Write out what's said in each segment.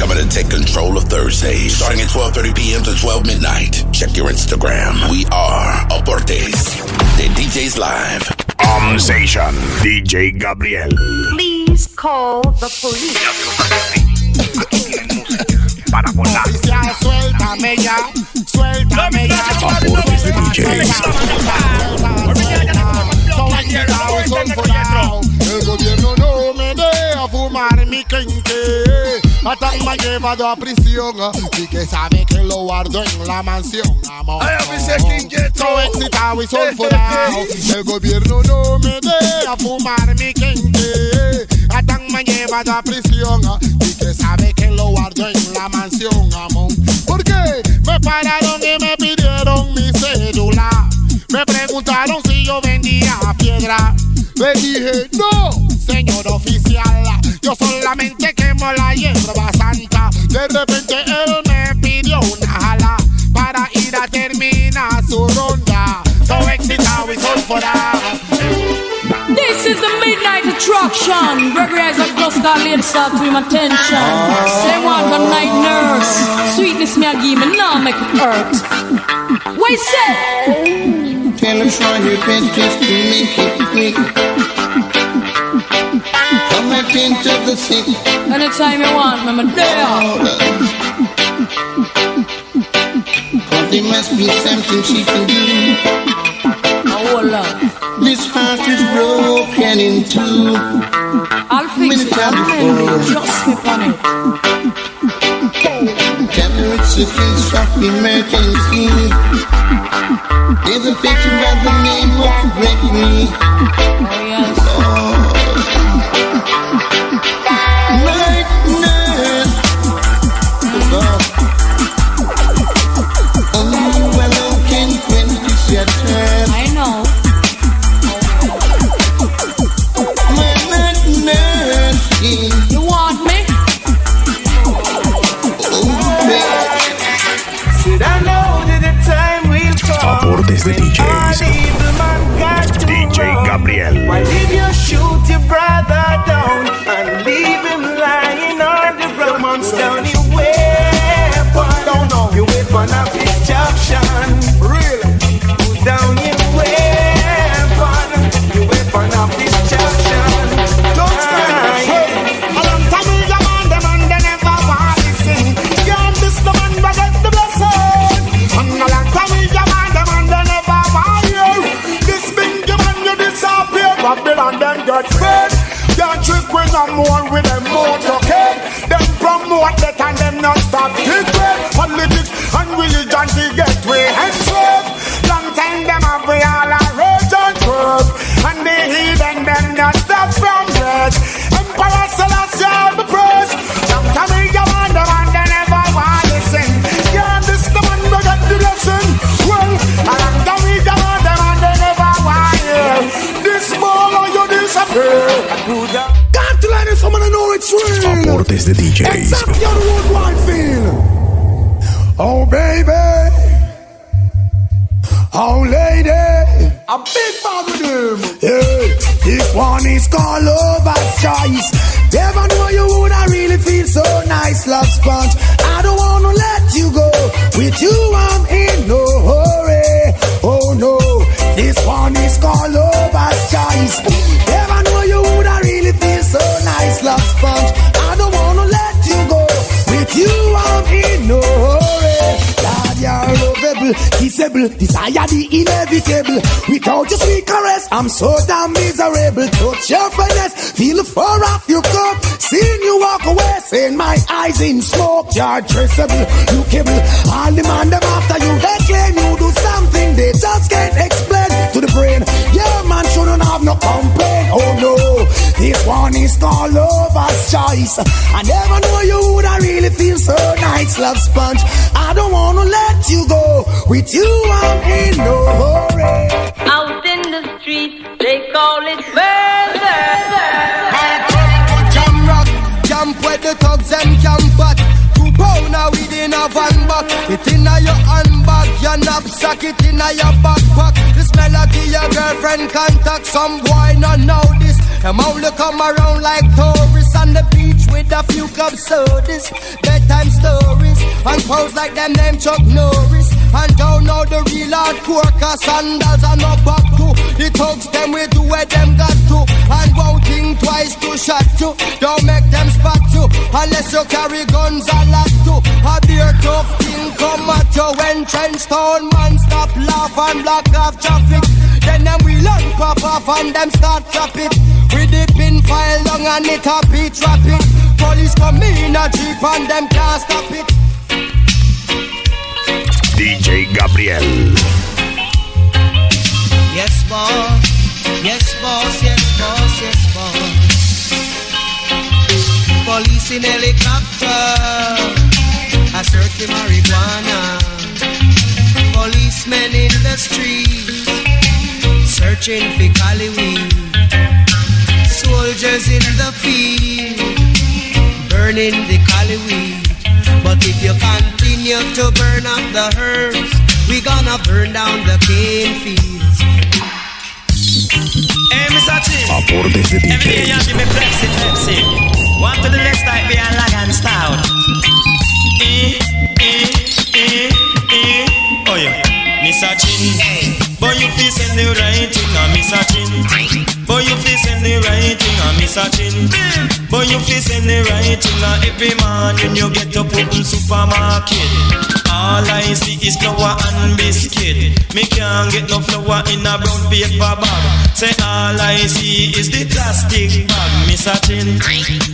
coming to take control of Thursdays, starting at 12:30 p.m. to 12 midnight. Check your Instagram. We are Aportes, the DJs live. Station, DJ Gabriel. Please call the police. Para volar. Suéltame ya, suéltame ya. Aportes de DJs. El gobierno no me deja fumar mi quenque. Hasta me ha llevado a prisión y que sabe que lo guardo en la mansión, amor. So excitado y sulfurado. El gobierno no me deja fumar mi quenque. Hasta me ha llevado a prisión y que sabe que lo guardo en la mansión, amor. ¿Por qué? Me pararon y me pidieron mi cédula. Me preguntaron si yo vendía piedra. Le dije, no, señor oficial, yo solamente quemo la hierba santa. De repente él me pidió una jala para ir a terminar su ronda. So excitado y sulfurado. This is the Midnight Attraction. Gregory Isaac just got laid start to him attention. Say one good night nurse. Sweetness me a give me, now make it hurt. What you say? Tell him try your best just to make it quick. Come back into the city. Anytime you want, I'm there. Cause there must be something she can do. Hold on. This heart is broken in two. I'll fix it, I'll blend it. Just slip on it. Tell her it's a case of emergency. There's a picture by the name of Gregory. Oh yes. Night nurse. Only you alone can quench your thirst. I know. My night nurse. You want me? Oh, baby. Should I know that the time will come? Aportes de DJs. DJ Gabriel. Why did you shoot your brother down and leave him lying on the road? Down your weapon, your weapon of destruction. Really? Put down your weapon of destruction. Don't stand. A long time we demand them and they never want to listen. Can't miss the man but get the blessing. And a long time we demand them and they never want you. This big man you disappear. Babylon them get fed. Can't trick when I'm more with them motorcade. Them promote that and them not stop it. Politics and religion to get way and slave. Long time them have we all a rage and curve. And the heathen them not stop from rage. Emperor Selassie all the praise. Long time we demand them and they never want to listen. Can't miss the man we get the lesson. Well, a long time we demand them and they never want to hear. This ball you disappear. Got to let it someone know it's real. Aportes de DJs. Exactly how the road wide feel. Oh baby, oh lady, a big bag of them. Hey, this one is called Lover's Choice. Never know you would I really feel so nice, love sponge. I don't wanna let you go. With you I'm in no hurry. Oh no, this one is called Lover's Choice. Never know you would I really feel so nice, love sponge. I don't wanna let you go. With you I'm in no hurry. Lord, you're lovable, kissable, desire the inevitable. Without your sweet caress, I'm so damn miserable. Touch your finesse, feel the fur off your cup. Seeing you walk away, saying my eyes in smoke. You're traceable, you cable. All the man them after you, they claim you do something they just can't explain to the brain. Yeah, man shouldn't have no complaint. Oh no, this one is called Lover's Choice. I never know you would I really feel so nice, love sponge. I don't wanna let you go. With you I'm in no hurry. Out in the street, they call it murder. Jam rock, jump where the thugs and camp at. 2 pounder within a van back. It inna your handbag, your knapsack, it inna your backpack. The smell of your girlfriend contact. Some boy not know this. Them only come around like tourists on the beach with a few cups sodas, bedtime stories, and pose like them name Chuck Norris. And don't know the real hardcore, cause sandals are no back to. The thugs them we do where them got to, and won't think twice to shot you. Don't make them spot you, unless you carry guns a lot too. A beer tough thing come at you when trench town man stop laugh and block off traffic. Then them we learn pop off and them start trap it. With the pin file long and it a beat rapid. Police come in a jeep and them can't stop it. DJ Gabriel. Yes boss, yes boss, yes boss, yes boss. Police in helicopter, a search for marijuana. Policemen in the streets, searching for cali weed. Soldiers in the field, burning the cali weed. But if you continue to burn up the herbs, we gonna burn down the cane fields. Hey, Mr. Chin. Aportes de Every day you DJs. give me Pepsi. One to the left like be a lag and stout. Oh yeah, Mr. Chin. Boy, you feel send the right thing, Mr. Chin. Boy, you feel send the right thing, Mr. Chin. Boy, you feel send the right thing, every morning you get up in supermarket. All I see is flour and biscuit. Me can't get no flour in a brown paper bag. Say all I see is the plastic bag, Mr. Chin.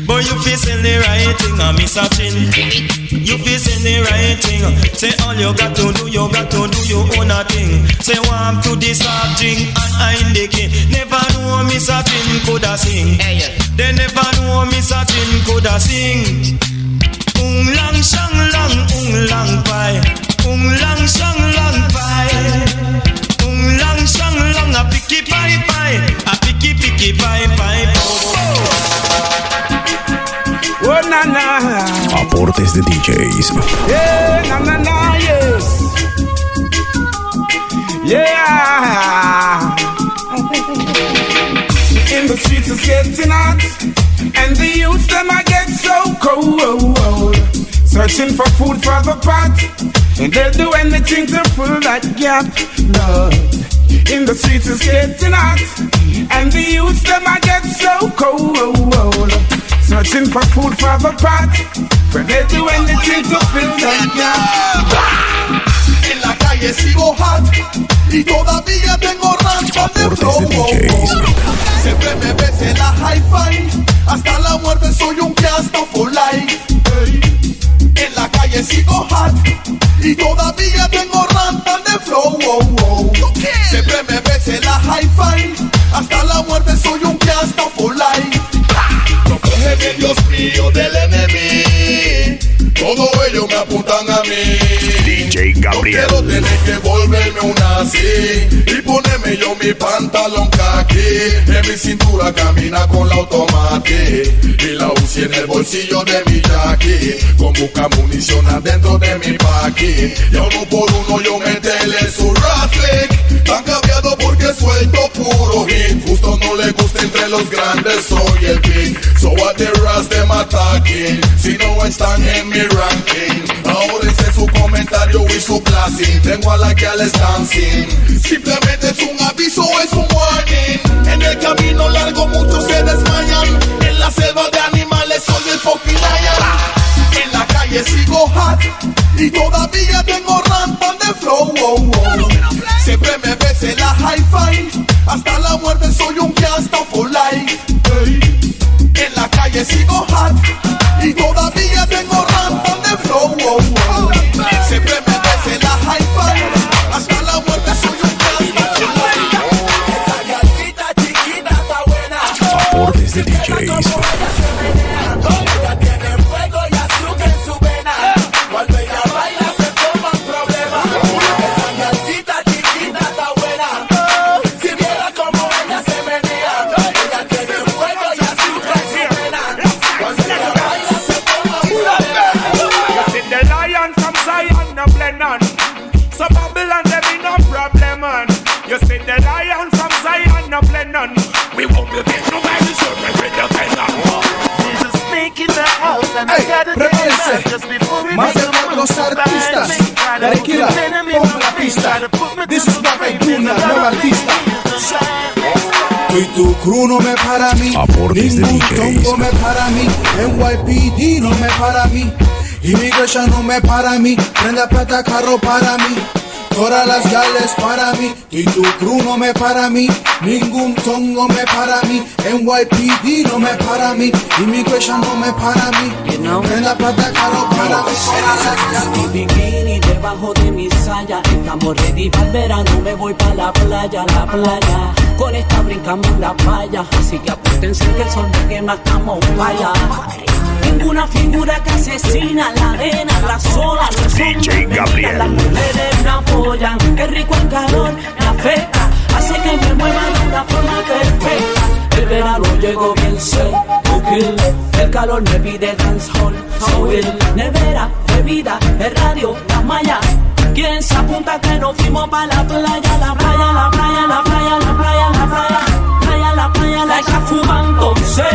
Boy, you feel send the right thing, Mr. Chin. You feel send the right thing. Say all you got to do your own thing. Say warm to the soft drink and I'm the king. Never know Mr. Chin coulda sing. They never know Mr. Chin coulda sing. Lang shang lang pai. Lang shang lang pai. Lang shang lang a picky pai pai. A picky pai pai. Oh na na. Aportes de DJs. Yeah, na na na, yes. Yeah. In the streets it's getting hot, and the youth them I get so cold. Searching for food for the pot, and they'll do anything to fill that gap. Lord, in the streets it's getting hot, and the youth them I get so cold. Searching for food for the pot, but they'll do anything to fill that gap. En la calle sigo hot y todavía tengo ranchas de flow. Siempre me ves en la hi-fi, hasta la muerte soy un gangsta for life. En la calle sigo hot y todavía tengo ranchas de flow. Siempre me ves en la hi-fi, hasta la muerte soy un gangsta for life. Protégeme, Dios mío, del enemigo. Todos ellos me apuntan a mí. DJ Gabriel. No quiero tener que volverme un nazi y ponerme yo mi pantalón kaki. En mi cintura camina con la automática y la UCI en el bolsillo de mi jackie. Con busca munición adentro de mi paqui. Y a uno por uno yo meterle su raflick. Tan cambiado porque suelto puro hit. Justo no le gusta entre los grandes, soy el king. So what the rest them attacking. Si no están en mi ranking, ahora es su comentario y su clase. Tengo a la que al dancing. Simplemente es un aviso, es un warning. En el camino largo muchos se desmayan. En la selva de animales soy el fucking lion. En la calle sigo hot y todavía tengo rampas de flow. Siempre me ves en la hi-fi, hasta la muerte soy un gangsta for life. En la calle sigo hot y todavía tengo rampas de flow. Siempre me ves en la hi-fi, hasta la muerte soy un gangsta for life. Esa gatita chiquita está buena. Aportes de DJs. Ella tiene fuego y azúcar en su vena. Cuando ella baila se forman problemas. Esa gatita chiquita está buena. Si viera como ella se menea. Ella tiene fuego y azúcar en su vena. Cuando ella baila se forman problemas. You see the lion from Zion no blend on. So Babylon there be no problem on. You see the lion from Zion no blend on. We won't be getting nobody so we depend on. There's a snake in the Prepárense, más de los artistas de Tequila, pongan la pista. This is Rafa y Tuna, nuevo artista. Tú y tu crew no me para mí, Aportes de ningún DJs. tongo me para mí, NYPD no me para mí, Immigration no me para mí, prenda plata carro para mí. Todas las gales para mí, tú y tu crew no me para mí, ningún tongo me para mí, NYPD no me para mí, Immigration no me para mí, prenda plata caro para mí. Mi bikini debajo de mi saya, estamos ready para el verano, me voy para la playa, con esta brincamos en la playa, así que apúrtense que el sol me quema, estamos falla. Tengo una figura que asesina la arena, la sola, los DJ Gabriel. las mujeres me apoyan, qué rico el calor, me afecta, hace que me mueva de una forma perfecta. El verano llegó bien seco, el calor me pide dancehall, soul, nevera, bebida, el radio, las mallas. ¿Quién se apunta que nos fuimos pa' la playa, la playa, la playa, la playa, la playa, la playa, playa, la playa, la que fuman entonces?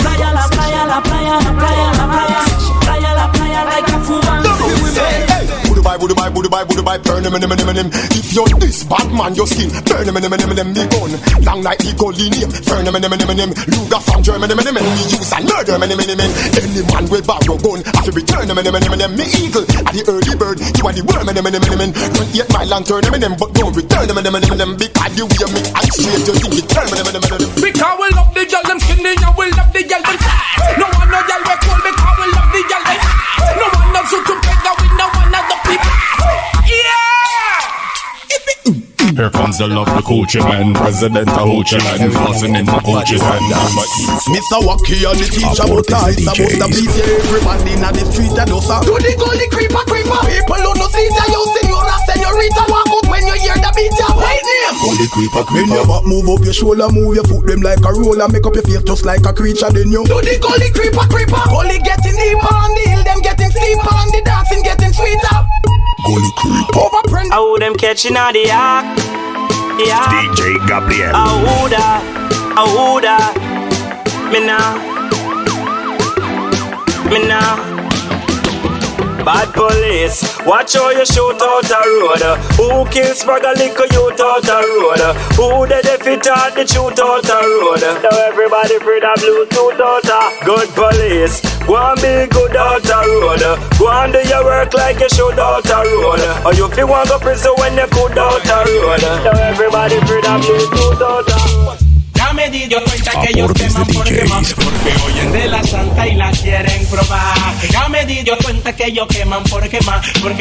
Playa, la playa, la playa, la playa, la playa, playa, la playa, la que fuman entonces. Would buy, burn him. If you're this bad man, your skin, burn him, me gun. Long like the gully name, burn him. Luger from Germany, me use and murder him. Any man will borrow gun, I feel return him. Me eagle, at the early bird, you are the worm, Don't yet my lantern, but don't return him. Because you hear me, I'm straight, you think it turn him. Because we love the girl, them skinny, and we love the girl, them fat. No one no girl we cool because we love the girl, them hot. No one knows who to pick, we no one of the people. Here comes the love, the Gucci man, President of Gucci land, flossing in my Gucci hand. Mr. Wacky and the teacher, but I supposed to beat everybody in the street and us. Do the gully creeper. People who no see that you senora, senorita, walk out when you hear the beat, you white name. Gully creeper. When you back, move up your shoulder, move your foot them like a roller, make up your face just like a creature. Then you do the gully creeper. Gully getting deeper on the hill, them getting steeper on the dancing, getting sweeter. Gully creeper. Overprint. Oh, them catching out the act. Yeah. DJ Gabriel. Ahuda, me now. Bad police, watch how you shoot out a road. Who kills brag a little youth out a road? Who the fit out the shoot out a road? Now everybody free the Bluetooth out a good police. Go and be good out a road. Go and do your work like you should out a road. Or you feel want go prison when you could out a road. Now everybody free the Bluetooth out a. Ya me di yo cuenta que ellos queman porque oyen de la santa y la quieren probar. Ya me di yo cuenta que ellos queman porque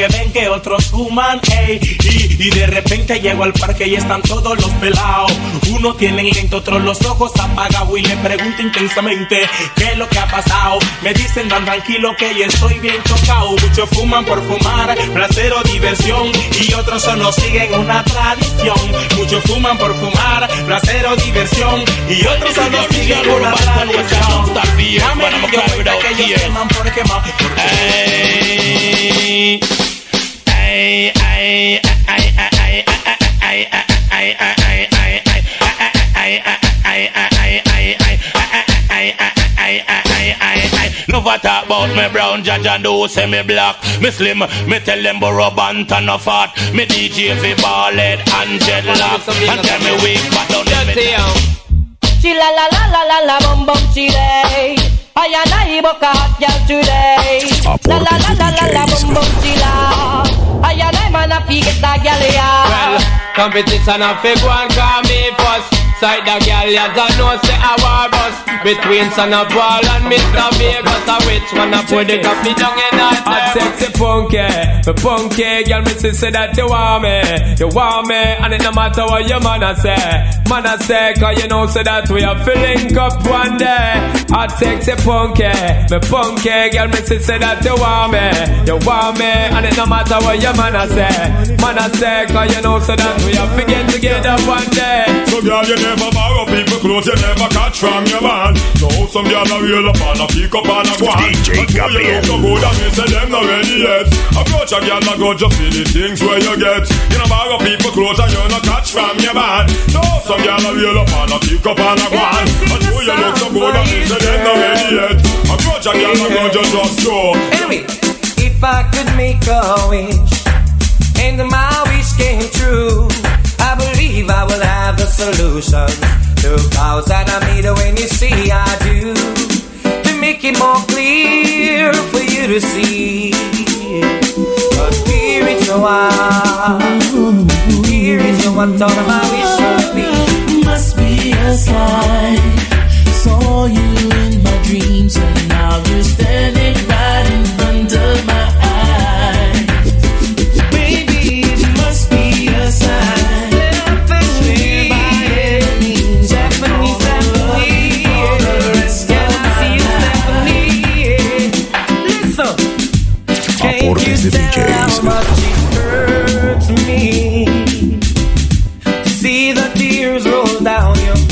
ven que otros fuman, ey. Y de repente llego al parque y están todos los pelados. Uno tiene lento, otros los ojos apagados y le pregunto intensamente qué es lo que ha pasado. Me dicen tan tranquilo que yo estoy bien chocado. Muchos fuman por fumar, placer o diversión, y otros solo siguen una tradición. Muchos fuman por fumar, placer o diversión, y otros solo siguen una tradición. Ya me di yo cuenta que ellos queman por quemar. Never talk about me brown, Jaja do say me black. Me slim, me tell them borrow bant and no fat. Me DJ fi ballhead and dreadlock. And tell me weak, but don't let me. Chila la la la la la bum bum chile. I and I book a hot girl today. La la la la la la bum bum chila. I and I man a fi get a girl ya. Well, competition a fi go and call me first. Side the girl, yes, I know say a war bus between Son of Paul and Mr. Vegas. A which one a put the coffee down in that? I sexy punky, the punky girl, me say that you want me, and it no matter what your man a say, cause you know say that we are filling up one day. I sexy punky, the punky girl, me say that you want me, and it no matter what your man a say, cause you know say that we are figuring together one day. So girl, you never borrow people clothes, you never catch from your man. So some girl a reel up and a pick up and a go on. DJ Gabriel. You look so good and me say them not ready yet. Approach a girl and go just see the things where you get. You know borrow people clothes and you no catch from your man. So some girl a reel up and a pick up and a go on. And you look so good and me say them not ready yet. Approach watch a girl and go just go. Anyway, if I could make a wish and my wish came true, I believe I will have the solution to clouds that I made when you see I do, to make it more clear for you to see. But here is what all of my wish should be. Must be a sign. Saw you in my dreams and now you're standing right in front of my eyes. Baby, it must be a sign. Stephanie, Stephanie, Stephanie, can I see you, Stephanie? Listen, can't you tell how much it hurts me to see the tears roll down your face?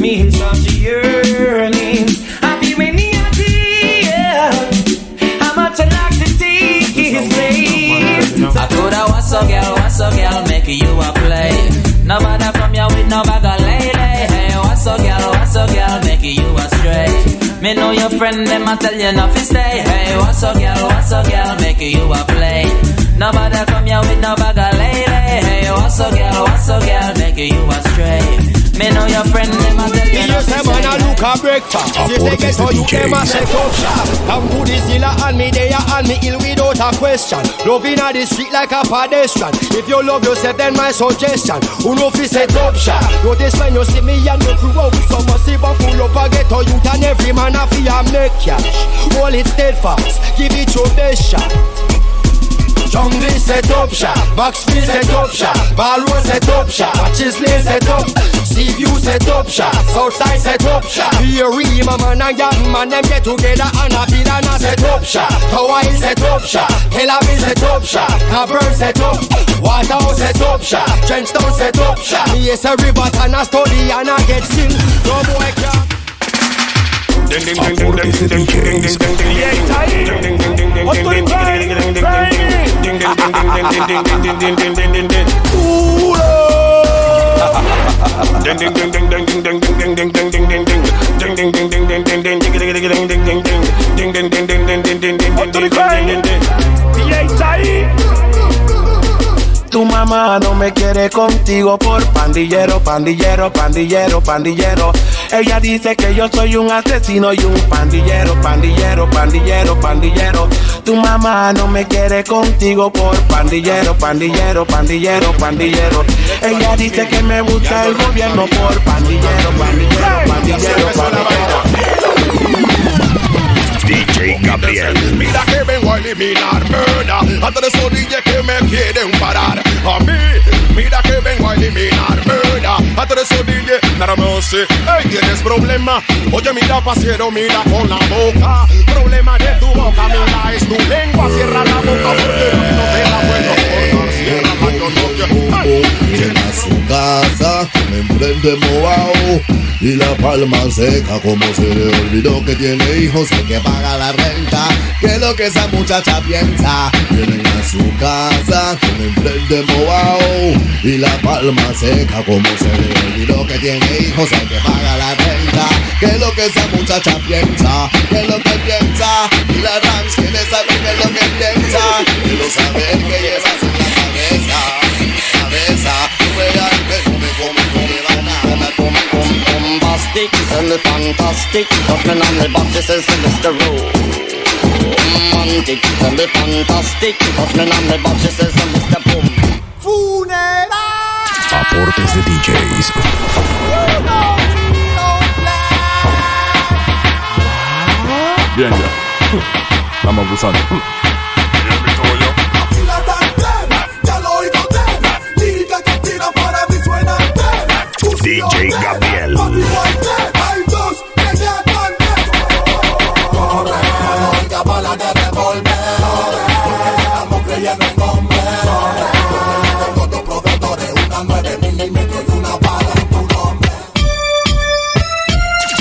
Me such yearnings. Have you any idea how much I like to take his place? I coulda was a girl, make you a play. Nobody from you with no bag of lady. Hey, was a girl, make you a stray. Me know your friend, them a tell you nothing stay. Hey, was a girl, make you a play. Nobody from you with no bag of lady. Hey, was a girl, make you a stray. Me know your friend, them a tell you say man a look a breakfast. Say say get how you them a set up shop. Come to the zilla and me there and me ill without a question. Loving a the street like a pedestrian. If you love yourself then my suggestion, who know fi set up shop. Notice when you see me and you crew out with some massive and full up a ghetto youth and every man a fi a make cash. Hold it steadfast, give it your best shot. Jungle set up shop, Maxfield set up shop, Ballroom set up shop, Chisley set up, Seaview set up shop, Southside set up shop, Beery, man and young man them get together and a bid and a set up shop, Tower Hill set up shop, Kellaville set up shop, Cavern set up, Waterhouse set up shop, Trenchtown set up shop, yes a river and a study and a get skill, no boy can. Ding ding ding ding ding ding ding ding ding ding. Yeah, tight. Ding ding ding ding ding ding ding ding ding ding ding ding ding ding ding ding ding ding. Ooh. Ding ding ding ding ding ding ding ding ding ding ding ding ding. Ding ding ding ding ding ding ding ding ding ding ding ding ding. Ding ding ding ding ding ding ding ding ding ding ding. Yeah, tight. Tu mamá no me quiere contigo por pandillero, pandillero, pandillero, pandillero. Ella dice que yo soy un asesino y un pandillero, pandillero, pandillero, pandillero. Tu mamá no me quiere contigo por pandillero, pandillero, pandillero, pandillero. Ella dice que me gusta el gobierno por pandillero, pandillero, pandillero, pandillero. DJ Gabriel. Mira que vengo a eliminar murder a todos esos DJ que me quieren parar. A mí, mira que vengo a eliminar murder a todos esos DJ. Nada me sé, hey, tienes problema. Oye, mira, pasiero, mira con la boca. Problema de tu boca, mira, es tu lengua. Cierra la boca porque no te la puedo cortar. Cierra la yo Llena su casa con enfrente mojado y la palma seca, como se le olvidó que tiene hijos, hay que pagar la renta. ¿Qué es lo que esa muchacha piensa? Vienen a su casa con enfrente mojado y la palma seca, como se le olvidó que tiene hijos, hay que pagar la renta. ¿Qué es lo que esa muchacha piensa? ¿Qué es lo que piensa? Y la Rams quiere saber qué es lo que piensa. Quiero saber qué llevas en la cabeza. Bombastic, semi-fantastic, talking on the box, this is Mr. Romantic, semi-fantastic, talking on the box, this is Mr. Boom. Aportes de DJs. Bien, ya. Estamos abusando. DJ Gabriel.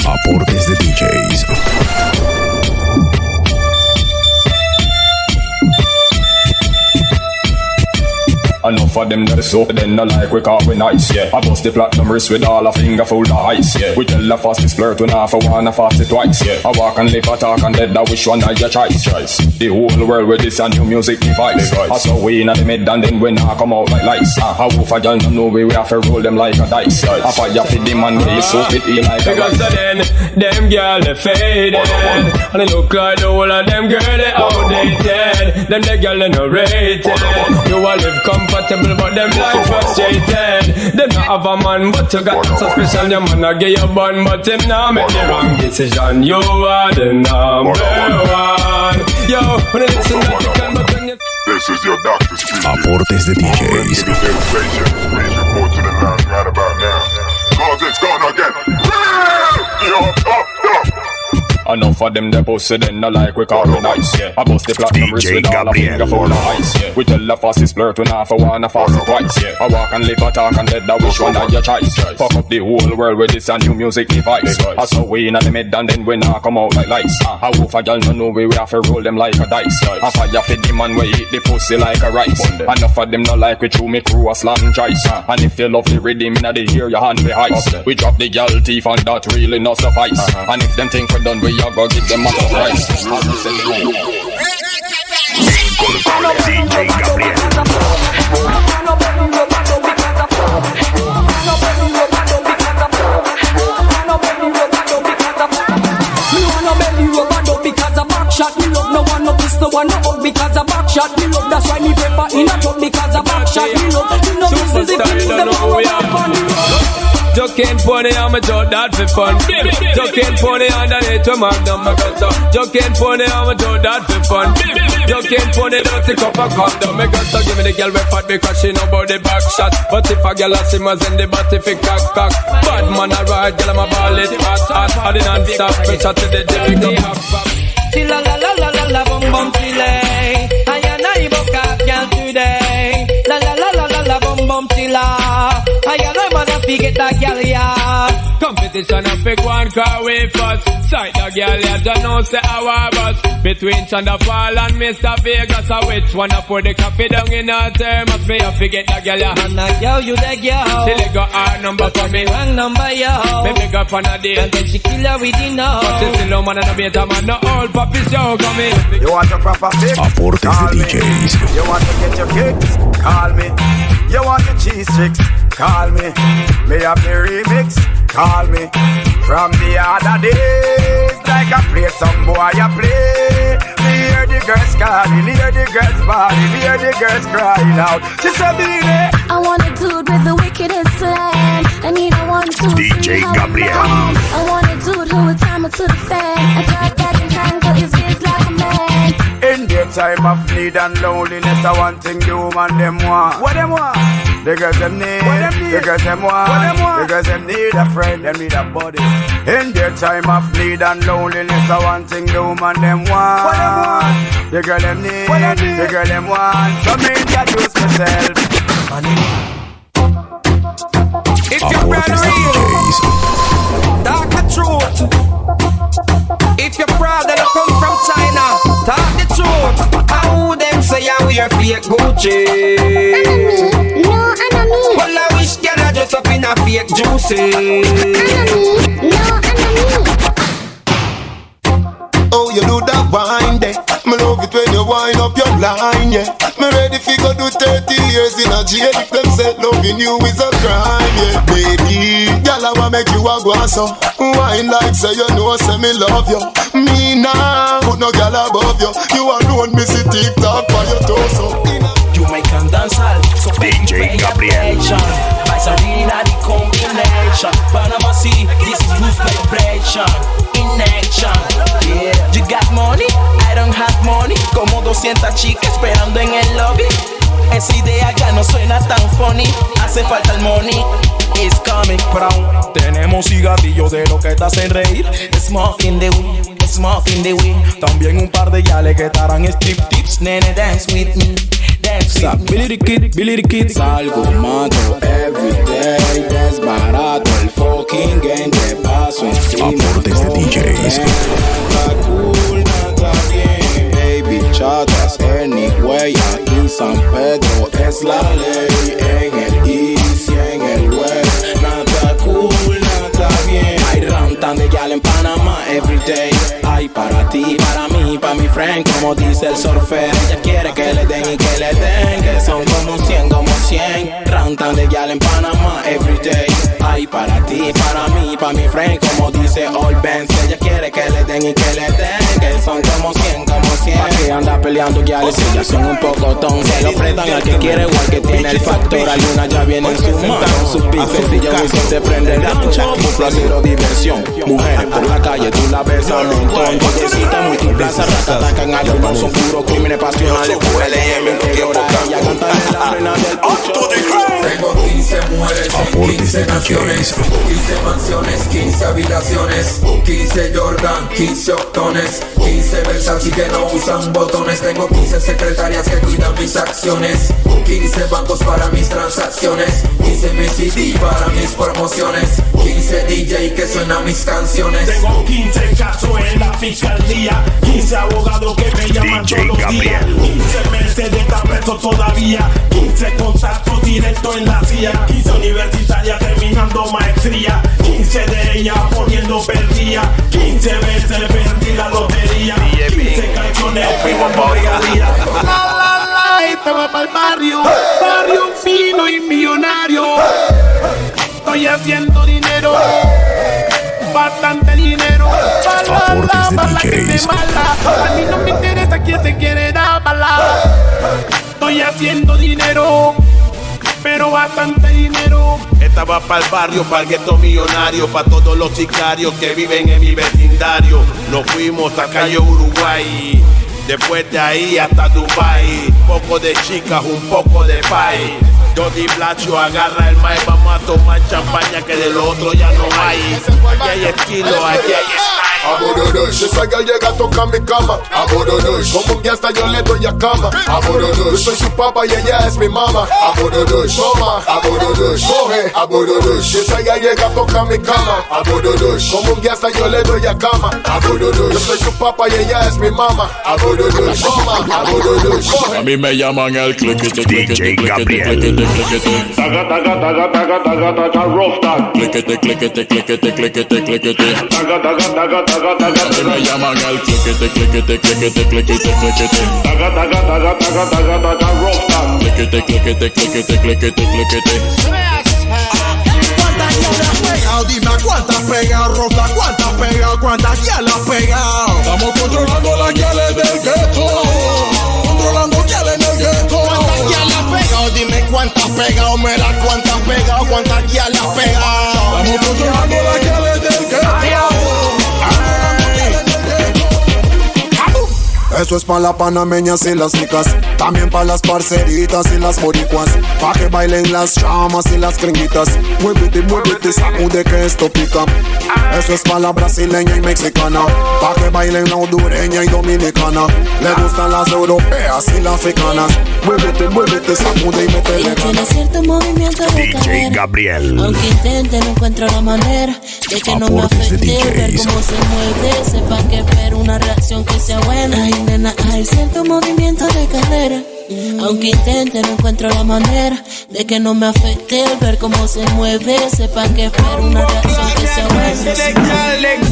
Aportes de DJs. Enough Enough of them that is so then no like we call we nice, yeah. I bust the platinum wrist with all a finger full of ice, yeah. We tell the fastest flirt when half a one, I fast it twice, yeah. I walk and live, I talk and dead, that which one is your choice. The whole world with this a new music device. I saw we in the mid and then we now come out like lights. How wolf a girl don't know we have to roll them like a dice. I fire for the man, they so fit in like a because then, them girl they faded, and they look like the whole of them girl they outdated. Them the girl they no rated. You all live comfortable but them life frustrated. Them not have a man but you got suspicion. Your man a get your bun but him now make the wrong decision. You are the number one. Yo, when you listen to the can but when you... This is your doctor speaking. Aportes de DJs. Please report to the line right about now. Cause it's gonna get enough of them they pussy then no like we call we nice, yeah. I bust the platinum wrist with all a finger full of ice, yeah. We tell the fastest flirt when half a one, I fast it twice, yeah. I walk and live, I talk and dead, that which one is your choice. Fuck up the whole world with this a new music device. I saw we in the mid and then we now come out like lights. I wolf a girl no know we have to roll them like a dice. I fire for the man we eat the pussy like a rice. Enough of them no like we chew me crew a slam choice. And if you love the rhythm inna the ear, your hand be ice. We drop the girl teeth and that really not suffice. And if them think we done, we a go give them a surprise. DJ Gabriel. Because a back shot, me love no one, no kiss, no one, no hug. Because a back shot, me love, that's why me prefer in a truck. Because a back shot, me love, you know this is the things them all up on the road. Joking pony on my jaw, that for fun. Joking pony underneath to Magnum, my guts up. Joking pony on my jaw, that for fun. Joking pony, don't take up a condom. My guts up, give me the girl with fat because she know about the back shot. But if a girl a simmers in the body fi cock. Bad man a ride, girl I'm a ball it hot. I did not stop, pressure to the jelly cup. La la la la la la bum bum chile. I and I book up girl today. La la la la la la bum bum chila. I and I man a get that girl ya. Competition a pick one car way first. Sight the girl ya don't know say our bus. Between Thunderfall and Mr. Vegas, a which one a put the coffee down in her thermos. Me a forget the girl ya. Man a girl you the girl. She got her number for me. Wrong number yo. Me pick up on a day. And then she kill her with the know. But she still no man and a beta man. No old puppy show coming. You want a proper fix? Aportes de DJs. You want to get your kicks? Call me. You want your cheese sticks? Call me. Me have the remix? Call me. From the other days, like I play some boy I play. Me hear the girls calling, hear the girls bawling, hear the girls crying out. She said, I want a dude with the wickedest slang. I need a 1, 2, 3, DJ Gabriel. I want a dude who would time it to the fan. I drive that in hand, put his face like a man. In their time of need and loneliness, I one thing the woman them want. What them want? The girls them need. What them need? The girls them want. What them want? The girls them need a friend, them need a buddy. In their time of need and loneliness, I one thing the woman them want. What them want? The girl them need. What them need? The girl them want. So me introduce myself. If you're brother real, talk the truth. If you're proud that I come from China, talk the truth. How them say I wear fake Gucci? No, enemy. Well, I wish girl I dress up in a fake juicy. Enemy. No, enemy. Oh, you do that wine there. Me love it when you wind up your line, yeah. Me ready fi go do 30 years in a jail if them say loving you is a crime, yeah. Baby, girl I wanna make you a go so. Wine like say you know say me love you. Me nah, put no girl above you. You alone me see TikTok for your torso. You make them dance all, so DJ Gabriel. Vaseline the combination. Panama City, this is youth vibration. In action, yeah. You got money, I don't have money. Como 200 chicas esperando en el lobby. Esa idea ya no suena tan funny. Hace falta el money, it's coming from. Tenemos cigarrillo de lo que te hacen reír. Smoke in the weed, smoke in the weed. También un par de yales que estarán strip tips. Nene, dance with me. Billy the Kid, salgo, mato, everyday, desbarato, el fucking game, te paso encima. Aportes de DJs. Nada cool, nada bien, baby, chatas, anyway, aquí San Pedro es es la ley. En el East y en el West, nada cool, nada bien. Hay rantan de gal en Panamá everyday. Hay para ti, para mí, para mi friend, como dice el surfer. Ella quiere que le den y que le den, que son como 100, como 100. Rantan de gal en Panamá everyday. Hay para ti, para mí, para mi friend, como dice All Benz. Ella quiere que le den y que le den, que son como 100, como 100. ¿Pa' que anda peleando gales? Ellas son un poco ton. Se lo prestan al que quiere o al que tiene el factor. Alguna ya viene en su mano, sus pisos y yo y se prende el gancho. Un placer o diversión. Mujeres por la calle, tú la ves a un montón. Cosecita, multiplaza, raza, atacan a no son puros crímenes pasionales. LM, interior, ella canta en la arena del pucho. Tengo 15 mujeres en 15 naciones, 15 mansiones, 15 habitaciones, 15 Jordan, 15 octones, 15 Versace que no usan botones. Tengo 15 secretarias que cuidan mis acciones, 15 bancos para mis transacciones, 15 mi CD para mis promociones, 15 DJ que suenan mis canciones. Tengo 15 casos en la fiscalía, 15 abogados que me llaman DJ todos los días, Gabriel. 15 meses de estar preso todavía, 15 contactos directos en la CIA, 15 universitarias terminando maestría, 15 de ellas poniendo perdida, 15 veces perdí la lotería, 15 canciones pegando regalías. Te va pa'l barrio, barrio fino y millonario. Estoy haciendo dinero, bastante dinero. Para la gente mala, a mí no me interesa quién se quiere dar bala. Estoy haciendo dinero, pero bastante dinero. Esta va para el barrio, para el gueto millonario, para todos los sicarios que viven en mi vecindario. Nos fuimos a calle Uruguay, después de ahí hasta Dubai. Poco de chicas, un poco de pay. Jody Blasio agarra el mic, vamos a tomar champaña que de lo otro ya no hay. Aquí hay estilo, aquí hay style. Aborodosh, esa gal llega a tocar mi cama. Aborodosh, como un hasta yo le doy a cama. Aborodosh, yo soy su papá y ella es mi mamá. Aborodosh, toma, Aborodosh, coge. Aborodosh, esa gal llega a tocar mi cama. Aborodosh, como un hasta yo le doy a cama. Aborodosh, yo soy su papá y ella es mi mamá. Aborodosh, toma, Aborodosh, coge. A mí me llaman el cliquete, DJ Gabriel. Taga, taga, taga, taga, taga, taga, rough tag. Cliquete, cliquete, cliquete, cliquete, cliquete. Taga, taga, taga, taga, taga. A mí me llaman el cliquete, cliquete, cliquete, cliquete, cliquete. Taga, taga, taga, taga, taga, taga, rough tag. Cliquete, cliquete, cliquete, cliquete, cliquete. ¿Cuántas ya le has pegado? Dime cuántas has pegado, Rosa. ¿Cuántas has pegado? ¿Cuántas ya le has pegado? Estamos controlando las guiales del gueto. Controlando guiales del gueto. ¿Cuántas ya le has pegado? Dime cuántas has pegado, mira cuántas has pegado, cuántas ya le has pegado. Estamos controlando las guiales del gueto. Eso es pa' las panameñas y las chicas, también pa' las parceritas y las boricuas, pa' que bailen las chamas y las gringuitas. Muévete, sacude que esto pica. Eso es pa' la brasileña y mexicana, pa' que bailen la hondureña y dominicana. Le gustan las europeas y las africanas. Muévete, sacude y métele Ella tiene ganas. cierto movimiento de DJ cadera. Gabriel. Aunque intente no encuentro la manera de que no me Aportes de afecte ver DJs. cómo se mueve. Sepa que espero una reacción que sea buena. Ay nena, hay cierto movimiento de cadera. Aunque intente no encuentro la manera de que no me afecte ver cómo se mueve. Sepa que espero una reacción que sea buena.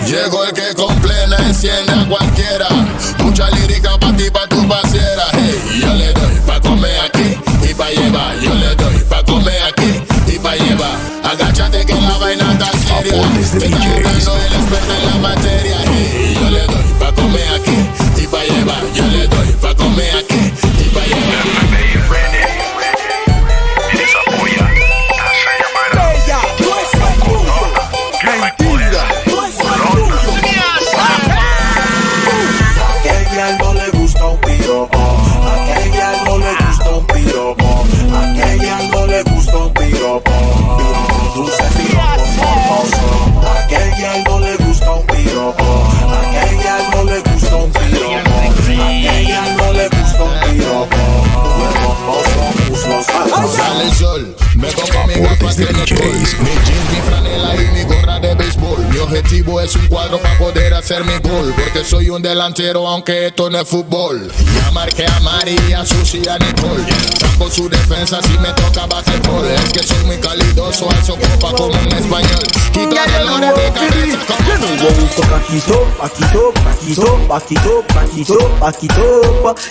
Llegó el que con plena enciende a cualquiera. Mucha lírica pa' ti, pa' tu pasiera. Hey, yo le doy pa' comer aquí y pa' llevar. Yo le doy pa' comer aquí y pa' llevar. Agáchate que la vaina está seria. Me está hablando el experto en la materia. Hey, yo le doy pa' comer aquí y pa' llevar. Yo le doy pa' comer aquí y pa' llevar. vivo es un cuadro para poder hacer mi gol. Porque soy un delantero aunque esto no es fútbol. Ya marqué a María, Susi, a Nicole. Campo su defensa si me toca baseball. Es que soy muy calidoso, alzo copa como un español. Quita dolores de cabeza como back it up.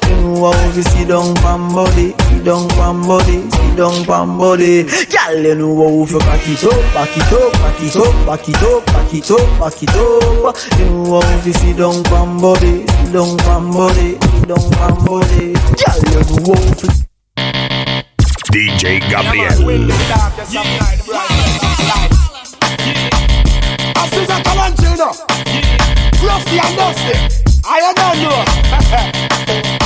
You know how we sit down from body, sit down from body, sit down from body. Girl, you know how we back it up, back it up, back it up, back it up, back it up, back it up. You know how we sit down from body, sit down from body, sit down from body. Girl, you know how we. DJ Gabriel. As soon as I come on, you know, crusty and dusty. I don't know.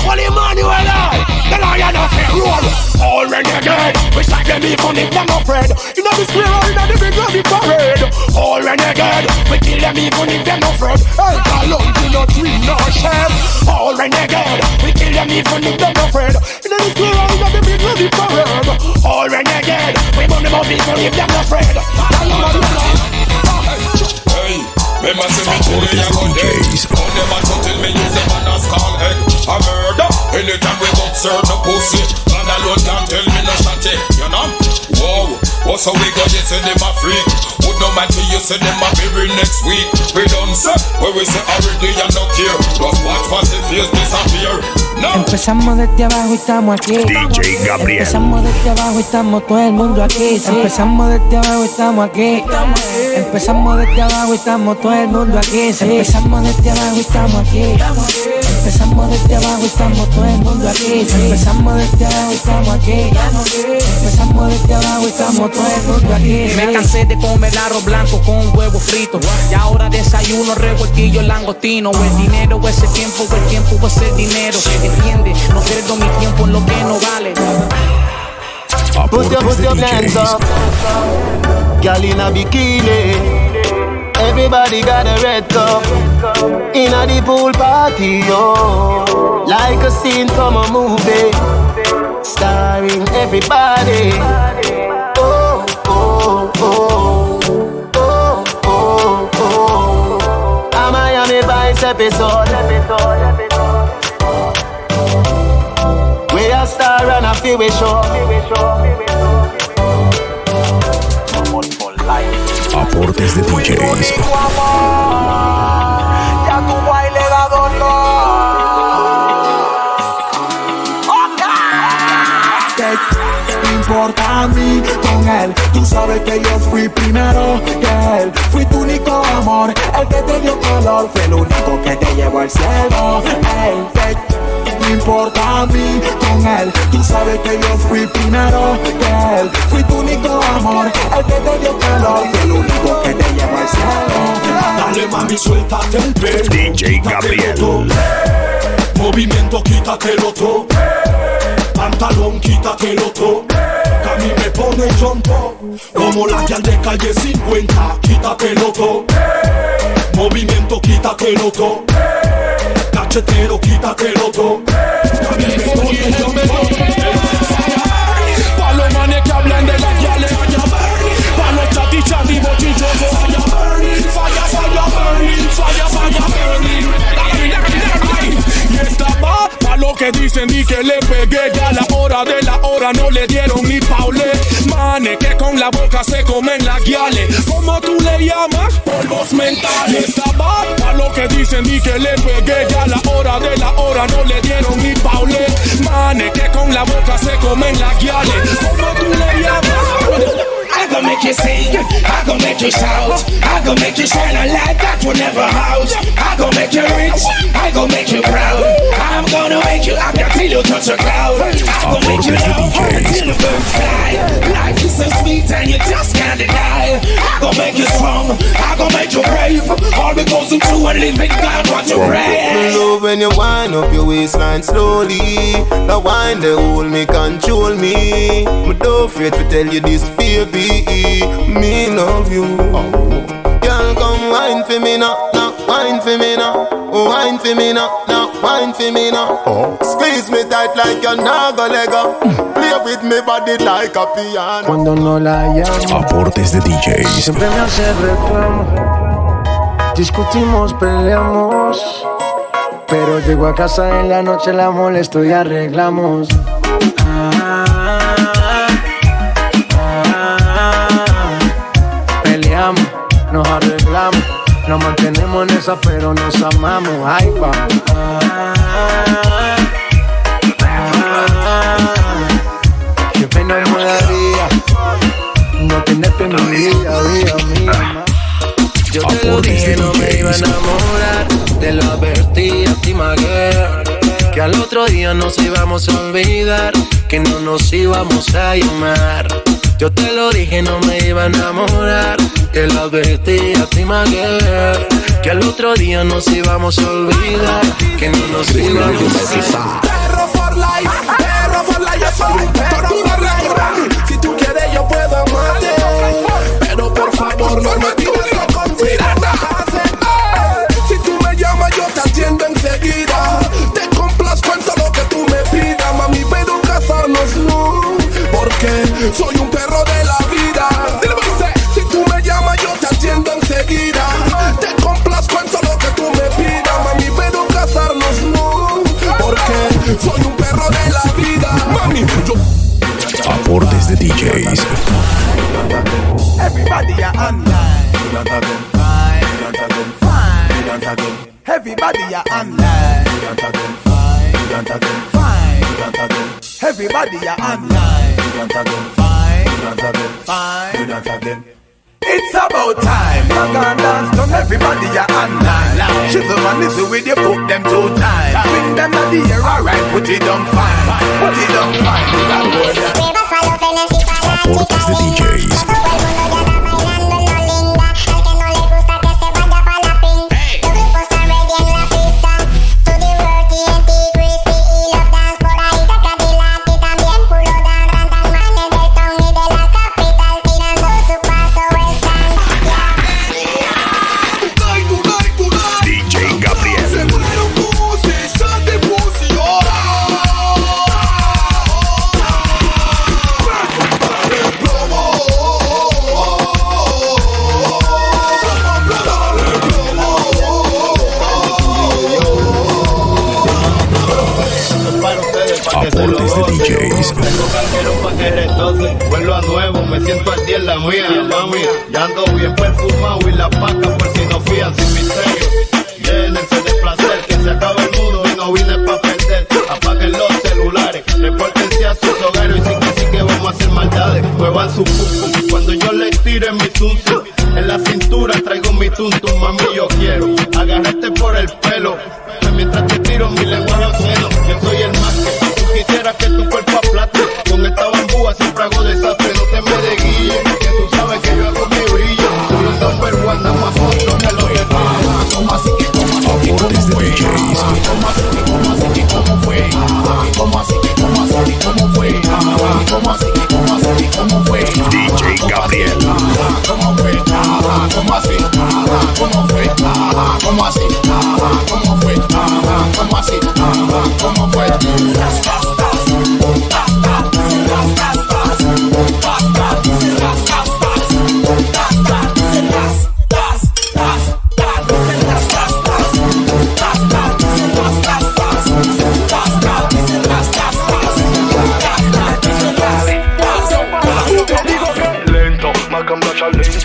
What do you man you alive? The lion of the road. All renegade. We shot them even if them afraid. You know the square or in the big bloody parade. All renegade. We kill them even if them afraid. Hey, Column, you not dream, no shame. All renegade. We kill them even if them afraid. You know the square or in the big bloody parade. All renegade. We burn them up even if them afraid. Hey, remember to me today I go dead. All them a tell me use them and a skull head. A murder, anytime we go serve the pussy. Man alone can't tell me no shotty, you know. Whoa, what's how we go get to them a freak. Would no matter you say them a bury next week. We done say, where we say already and no care. Just watch for the face disappear. No. Empezamos desde abajo y estamos aquí. DJ Gabriel. Empezamos desde abajo y estamos todo el mundo aquí. Sí. Empezamos desde abajo y estamos aquí. Empezamos desde abajo y estamos todo el mundo aquí. Sí. Empezamos desde abajo y estamos aquí. Empezamos desde abajo y estamos todo el mundo aquí. Sí. Empezamos desde abajo y estamos aquí. Empezamos desde abajo y estamos todo el mundo aquí. Sí. Me cansé de comer arroz blanco con huevo frito. Y ahora desayuno revoltillo langostino. O el dinero o ese tiempo, o el tiempo o ese dinero. Entiende, no pierdo mi tiempo en lo que no vale. Put your hands up, girl in a bikini. Everybody got a red cup in a the pool party, yo. Like a scene from a movie, starring everybody. Oh, oh, oh, oh, oh, oh. A Miami Vice episode. We a star and a feel we show. Aportes de DJs. Ya tu baile da dolor. ¿Qué importa a mí con él? Tú sabes que yo fui primero que él. Fui tu único amor, el que te dio calor. Fue el único que te llevó al cielo. Ey, ¿qué importa a mí con él? Tú sabes que yo fui primero que él. Fui tu único amor, el que te dio calor. Fue el único que te llevó al cielo. Dale mami, suéltate el pelo. DJ Gabriel. Movimiento, quítatelo todo. Pantalón, quítatelo todo. Que a mí me pone chompo. Como la que al de calle 50. Quítatelo todo. Movimiento, quítatelo todo. Cachetero, quítatelo todo. Que a mí me pone chompo. Pa' los manes que hablan de la guiale, allá Bernie. Pa' los chati chati bochichosos, allá Bernie. Falla, falla, Bernie. Falla, falla, Bernie. Y esta va pa' lo que dicen y que le pegué. Ya a la hora no le dieron ni paule. Manes que con la boca se comen la guiale. ¿Cómo tú le llamas? Polvos mentales. Y esta va pa' lo que dicen y que le pegué. Ya a la hora no le dieron ni paule. Manes que con la boca se comen la guiale. ¿Cómo tú le llamas? I gon' make you sing, I gon' make you shout, I gon' make you shine a light that will never out. I gon' make you rich, I gon' make you proud. I'm gonna make you happy till you touch a cloud. I gon' make you love until the birds fly. Life is so sweet and you just can't deny. I gon' make you strong, I gon' make you brave. All because you true and living God what you pray. Me love when you wind up your waistline slowly. The wine they hold me, control me. Me don't afraid to tell you this, baby. Me love you. Girl, come wine for me now, now wine for me now, wine for me now, now wine for me now. Squeeze me tight like you're not gonna let go. Play with me body like a piano. Cuando no la llamo, Aportes de DJs. siempre me hace reclamo. Discutimos, peleamos, pero llego a casa en la noche, la molesto y arreglamos. Peleamos, nos arreglamos, nos mantenemos en esa, pero nos amamos. Ay, vamos. Qué pena me daría no tenerte en mi vida mía. Yo te lo dije, no me iba a enamorar. Te lo advertí a ti, Maguire, que al otro día nos íbamos a olvidar, que no nos íbamos a llamar. Yo te lo dije, no me iba a enamorar. Te lo advertí a ti, Maguire, que al otro día nos íbamos a olvidar, que no nos íbamos a llamar. Perro for life, yo soy un perro for life. Si tú quieres yo puedo amarte, pero por favor no me tires con tirada. Si tú me llamas yo te atiendo enseguida. Te complazco en todo lo que tú me pidas, mami, pero casarnos no, porque soy un perro de la vida. Si tú me llamas yo te atiendo enseguida. Te complazco en todo lo que tú me pidas, mami, pero casarnos no, porque soy un perro de la vida. Mami, yo... Aportes de DJs. Everybody are online. Everybody are online. Everybody are online. It's about time. Rock and dance, done. Everybody are online. Shizzle and listen with you, put them 2 times. Bring them at the air, alright. Put it down fine. Put it down fine. It's a word. Aportes de DJs. Aportes de DJs. Tengo carguero pa' que retoce, vuelvo a nuevo, me siento al día en la mía, mami. Ya ando bien perfumado y la paca por si no fían sin misterio. Llénense de placer, que se acaba el mundo y no vine pa' perder. Apaguen los celulares, repórtense a sus hogares y sí que vamos a hacer maldades. Muevan su pum cuando yo les tire mi sucio. En la cintura traigo mi tuntum, mami, yo quiero agarrarte por el pelo mientras te tiro mi lenguaje obsceno. Yo soy el más que tú quisieras que tu cuerpo aplaste. Con esta bambúa siempre hago desastre, no te me desguilles, que tú sabes que yo hago mi brillo. Soy un number one, nada más otro que lo que ¿cómo así que cómo así que cómo fue? ¿Cómo así que cómo así que cómo fue? ¿Cómo así que cómo así que cómo fue? ¿Cómo así que cómo así que cómo fue? DJ Gabriel. ¿Cómo fue? ¿Cómo así? ¿Cómo fue? ¿Cómo así? ¿Cómo fue? ¿Cómo así? ¿Cómo fue?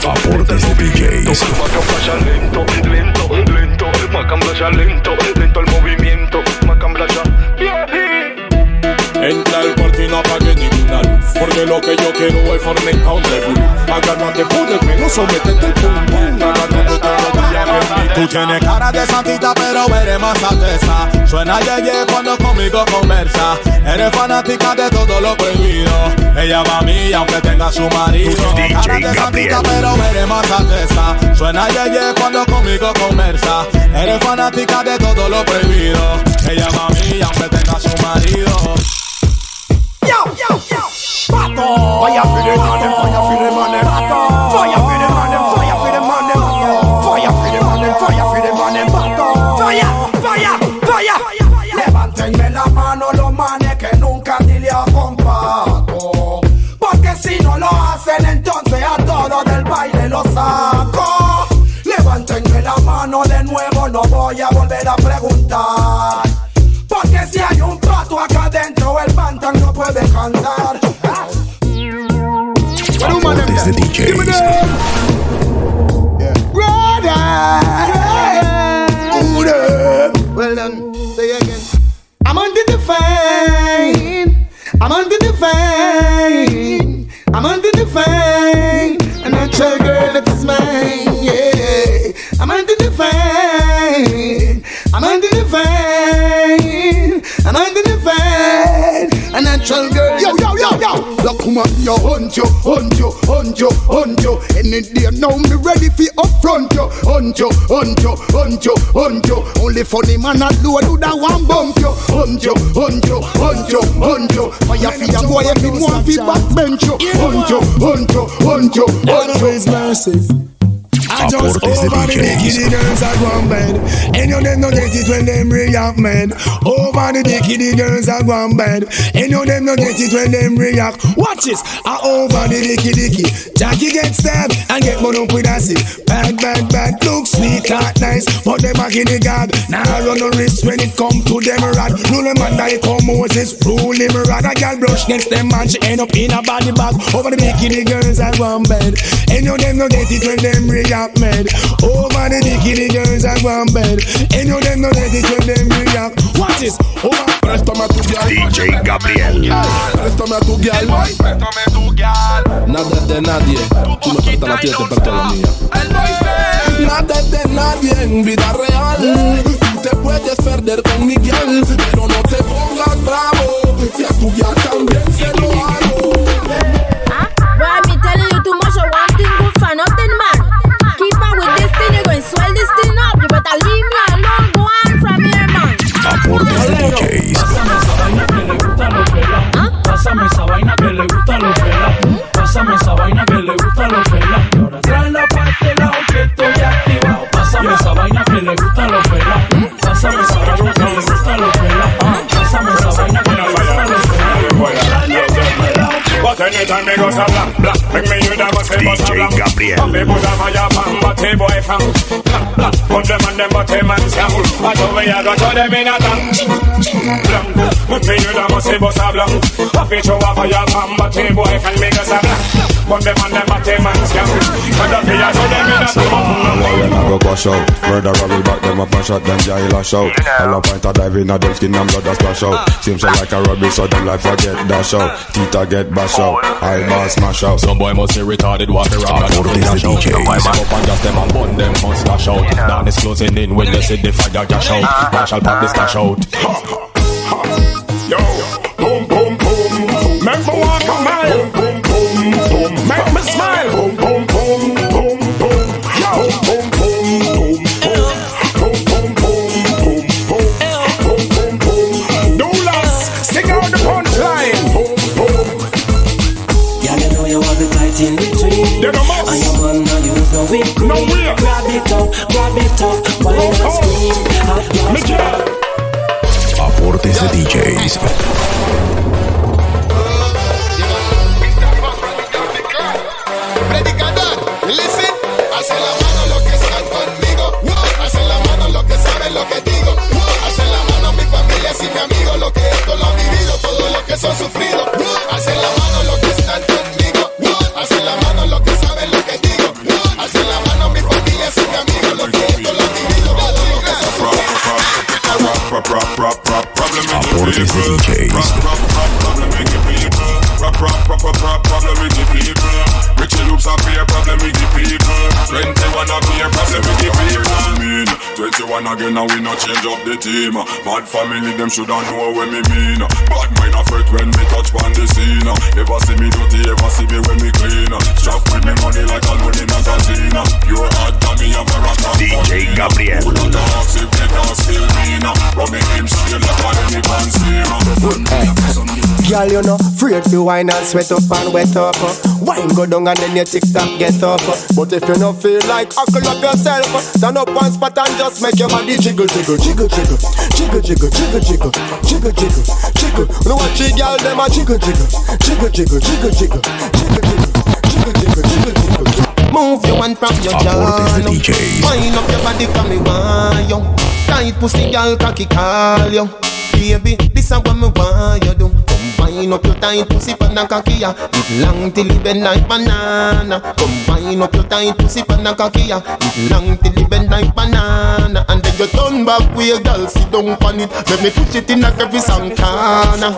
Aportes de DJs. Lento, lento, lento, macamblacha lento, lento el movimiento, macamblacha. Entra al cuarto y no apague ninguna luz, porque lo que yo quiero es fornicar un debut. Agárrate por el pelo, sométete el pum pum. Agárrate todos los días en mí. Tú tienes cara de santita, pero eres más alteza. Suena yeye cuando conmigo conversa. Eres fanática de todo lo prohibido. Ella va a mí aunque tenga su marido. Cara de santita, pero eres más alteza. Suena yeye cuando conmigo conversa. Eres fanática de todo lo prohibido. Ella va a mí aunque tenga su marido. Yo, yo, yo, Pato. Fire for the money, fire for the money, Pato. Fire for the money, fire for the money, Pato. Fire for the money, fire for the money, Pato. Fire, fire, fire. Levántenme la mano los manes que nunca dilean con Pato. Porque si no lo hacen entonces a todos del baile los saco. Levántenme la mano puede cantar. Aportes de DJs. Well done. Say again. I'm under the fame. I'm under the fame. I'm under the fame. A natural girl that is mine. Yeah. I'm under the fame. I'm under the fame. I'm under the fame. A natural girl. Yo, yo, yo, yo. Look, come on, yo, hunt you, hunt you, hunt you, hunt you. Any day now, me ready for upfront you. Hunt you, hunt you, hunt you, hunt you. Only funny man at low do that one bump you. Hunt you, hunt you, hunt you, hunt you. Fire for your boy, if you want to backbench you. Hunt you, hunt you, hunt you, hunt you. His mercy. I just over the dicky girls are gone bed. And you them no get it when them react mad. Over the dicky girls are gone bed. And you them no get it when them react. Watch this, I over the dicky. Jackie get stabbed and get one up with a sick. Bad, bad, bad, look sweet, that nice. But them back in the guard. Now run no risk when it come to them rad. Rule them and die come Moses, rule him rad. A girl brush next them man, she end up in a body bag. Over the dicky girls are gone bed. And you them no get it when them react. Mad. Over the dicky girls are one bed. And you them no let it when them react. Watch this. Over. Préstame a tu gal. DJ Gabriel. Préstame a tu gal. Préstame tu gal. Nada de nadie. Tú me prestas la tuya, te presto la mía. Nada de nadie en vida real. Tú te puedes perder con Miguel, pero no te pongas bravo. Si a tu gal también se lo hago. Boy, me telling you too much of one thing good for nothing, man. Keep on with this thing, you're going to swell this thing up. You better leave me alone, go on from here, man. Aportes de DJs. Pásame esa vaina que le gusta los pelas. Pásame esa vaina que le gusta los pelas. Y ahora trae la parte lado que estoy activado. Pásame esa vaina que le gusta los pelas. Pásame esa vaina que le gusta los pelas. Pásame esa vaina que le gusta los pelas. But anytime me go so black, black, make me hear that was say bust a black. Gabriel. And me put a fire pan, but the boy from black, black. Put them on them, but them man sound. But over here, go to them in a tank. Blank, but me hear that was say bust a black. I feel show a fire pan, but the boy can make us a black. Put them on them, but them man sound. But over here, go to them in a tank. When I go wash out, murder will back them up and shot them jail a shout. All a point a dive in a them skin and blood a splash out. Seems so like a rubbish, so them life forget dash out. Tita get bash out, eyeball smash out. Some boy must be retarded, walk around and don't dash out. Some boy up and just them and bun them must dash out. Down is closing in when they see the fire dash out. Marshall pop the stash out. Yo, boom, boom, boom. Make me walk a mile. Boom, boom, boom, boom. Make me smile. Boom, boom, boom, boom, boom. Yo, boom, boom, boom, boom. Boom, boom, boom, boom, boom. Boom, boom, boom. Doulas, sing out the punchline. Boom, boom. Yeah, you know you want the tight in between. They're the most. And you wanna use no whip cream. No way. Grab it up, wine and scream. Hot glass. Aportes de DJs. Predicador, listen. Hacen la mano lo que están conmigo. Hacen la mano lo que saben lo que digo. Hacen la mano mi familia y mi amigo. Lo que esto lo han vivido, todo lo que son sufrido. Hacen la mano lo que están conmigo. Hacen la mano lo que saben lo que digo. Hacen la mano mi familia y mi amigo. Lo que esto lo han vivido, todo lo que son sufrido. Aportes de DJs. Problem with the people. Richie loops up here, problem with the people. 21 up here, problem with the people. 21 again and we not change up the team. Bad family, them shoulda know what me mean. Bad mind a fret when me touch on the scene. Ever see me dirty, ever see me when me clean. Strap with me money like a loan in a casino. Pure hard dummy, have a rock. DJ Gabriel. Pull out the house, if they don't still mean. Run me him straight like a any Girl, you know, afraid to wine and sweat up and wet up. Wine go down and then your TikTok get up. But if you don't feel like huckle up yourself, stand up one spot and just make your body jiggle, jiggle, jiggle, jiggle, jiggle, jiggle, jiggle, jiggle, jiggle, jiggle, jiggle. You know what you girl them a jiggle, jiggle, jiggle, jiggle, jiggle, jiggle, jiggle, jiggle, jiggle, jiggle, jiggle, jiggle. Move your one from your jaw. Wind up your body for me, want you. Tight pussy, girl, cocky call you. Baby, this is what me want you do. Come wind up your tight pussy pan a kakia. It long till it bend like banana. Come wind up your tight pussy pan a kakia. It long till it bend like banana. And then you turn back with your girl, sit down on it. Let me push it in a every some corner.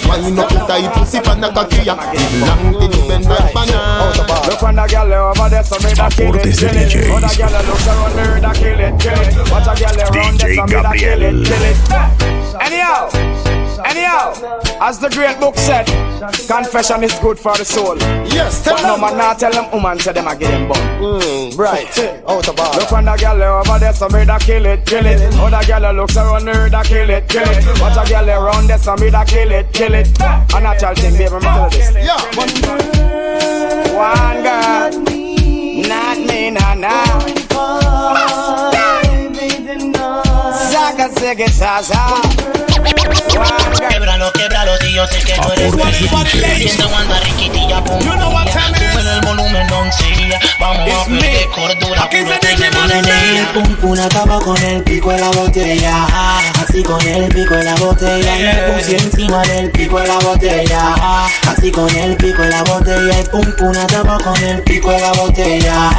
Wind up your tight pussy pan a kakia. It long till it bend like banana. Look on the girl over there, so me da kill it, kill it. Other girl looks around me, da kill it, kill it. Watch a girl around there, so me da kill it, kill it. Anyhow, as the great book said, confession is good for the soul. Yes, but no man not tell them woman, say them a get them bum. Right, out of bar. Look on the girl over there, so me da kill it, kill it. Other girl looks around me, da kill it, kill it. Watch a girl around there, so me da kill it, kill it. A natural thing, baby, me tell you this. Yeah. One girl, not me, nah. Saca, sigue, sasa. Québralo, tío, sé que tú eres siento cuando riquitilla, pum, el volumen no sigue. Vamos a perder cordura, puro te llevo el pum, una tapa con el pico de la botella. Así con el pico de la botella. Le puse encima del pico de la botella. Así con el pico de la botella. El pum, una tapa con el pico de la botella.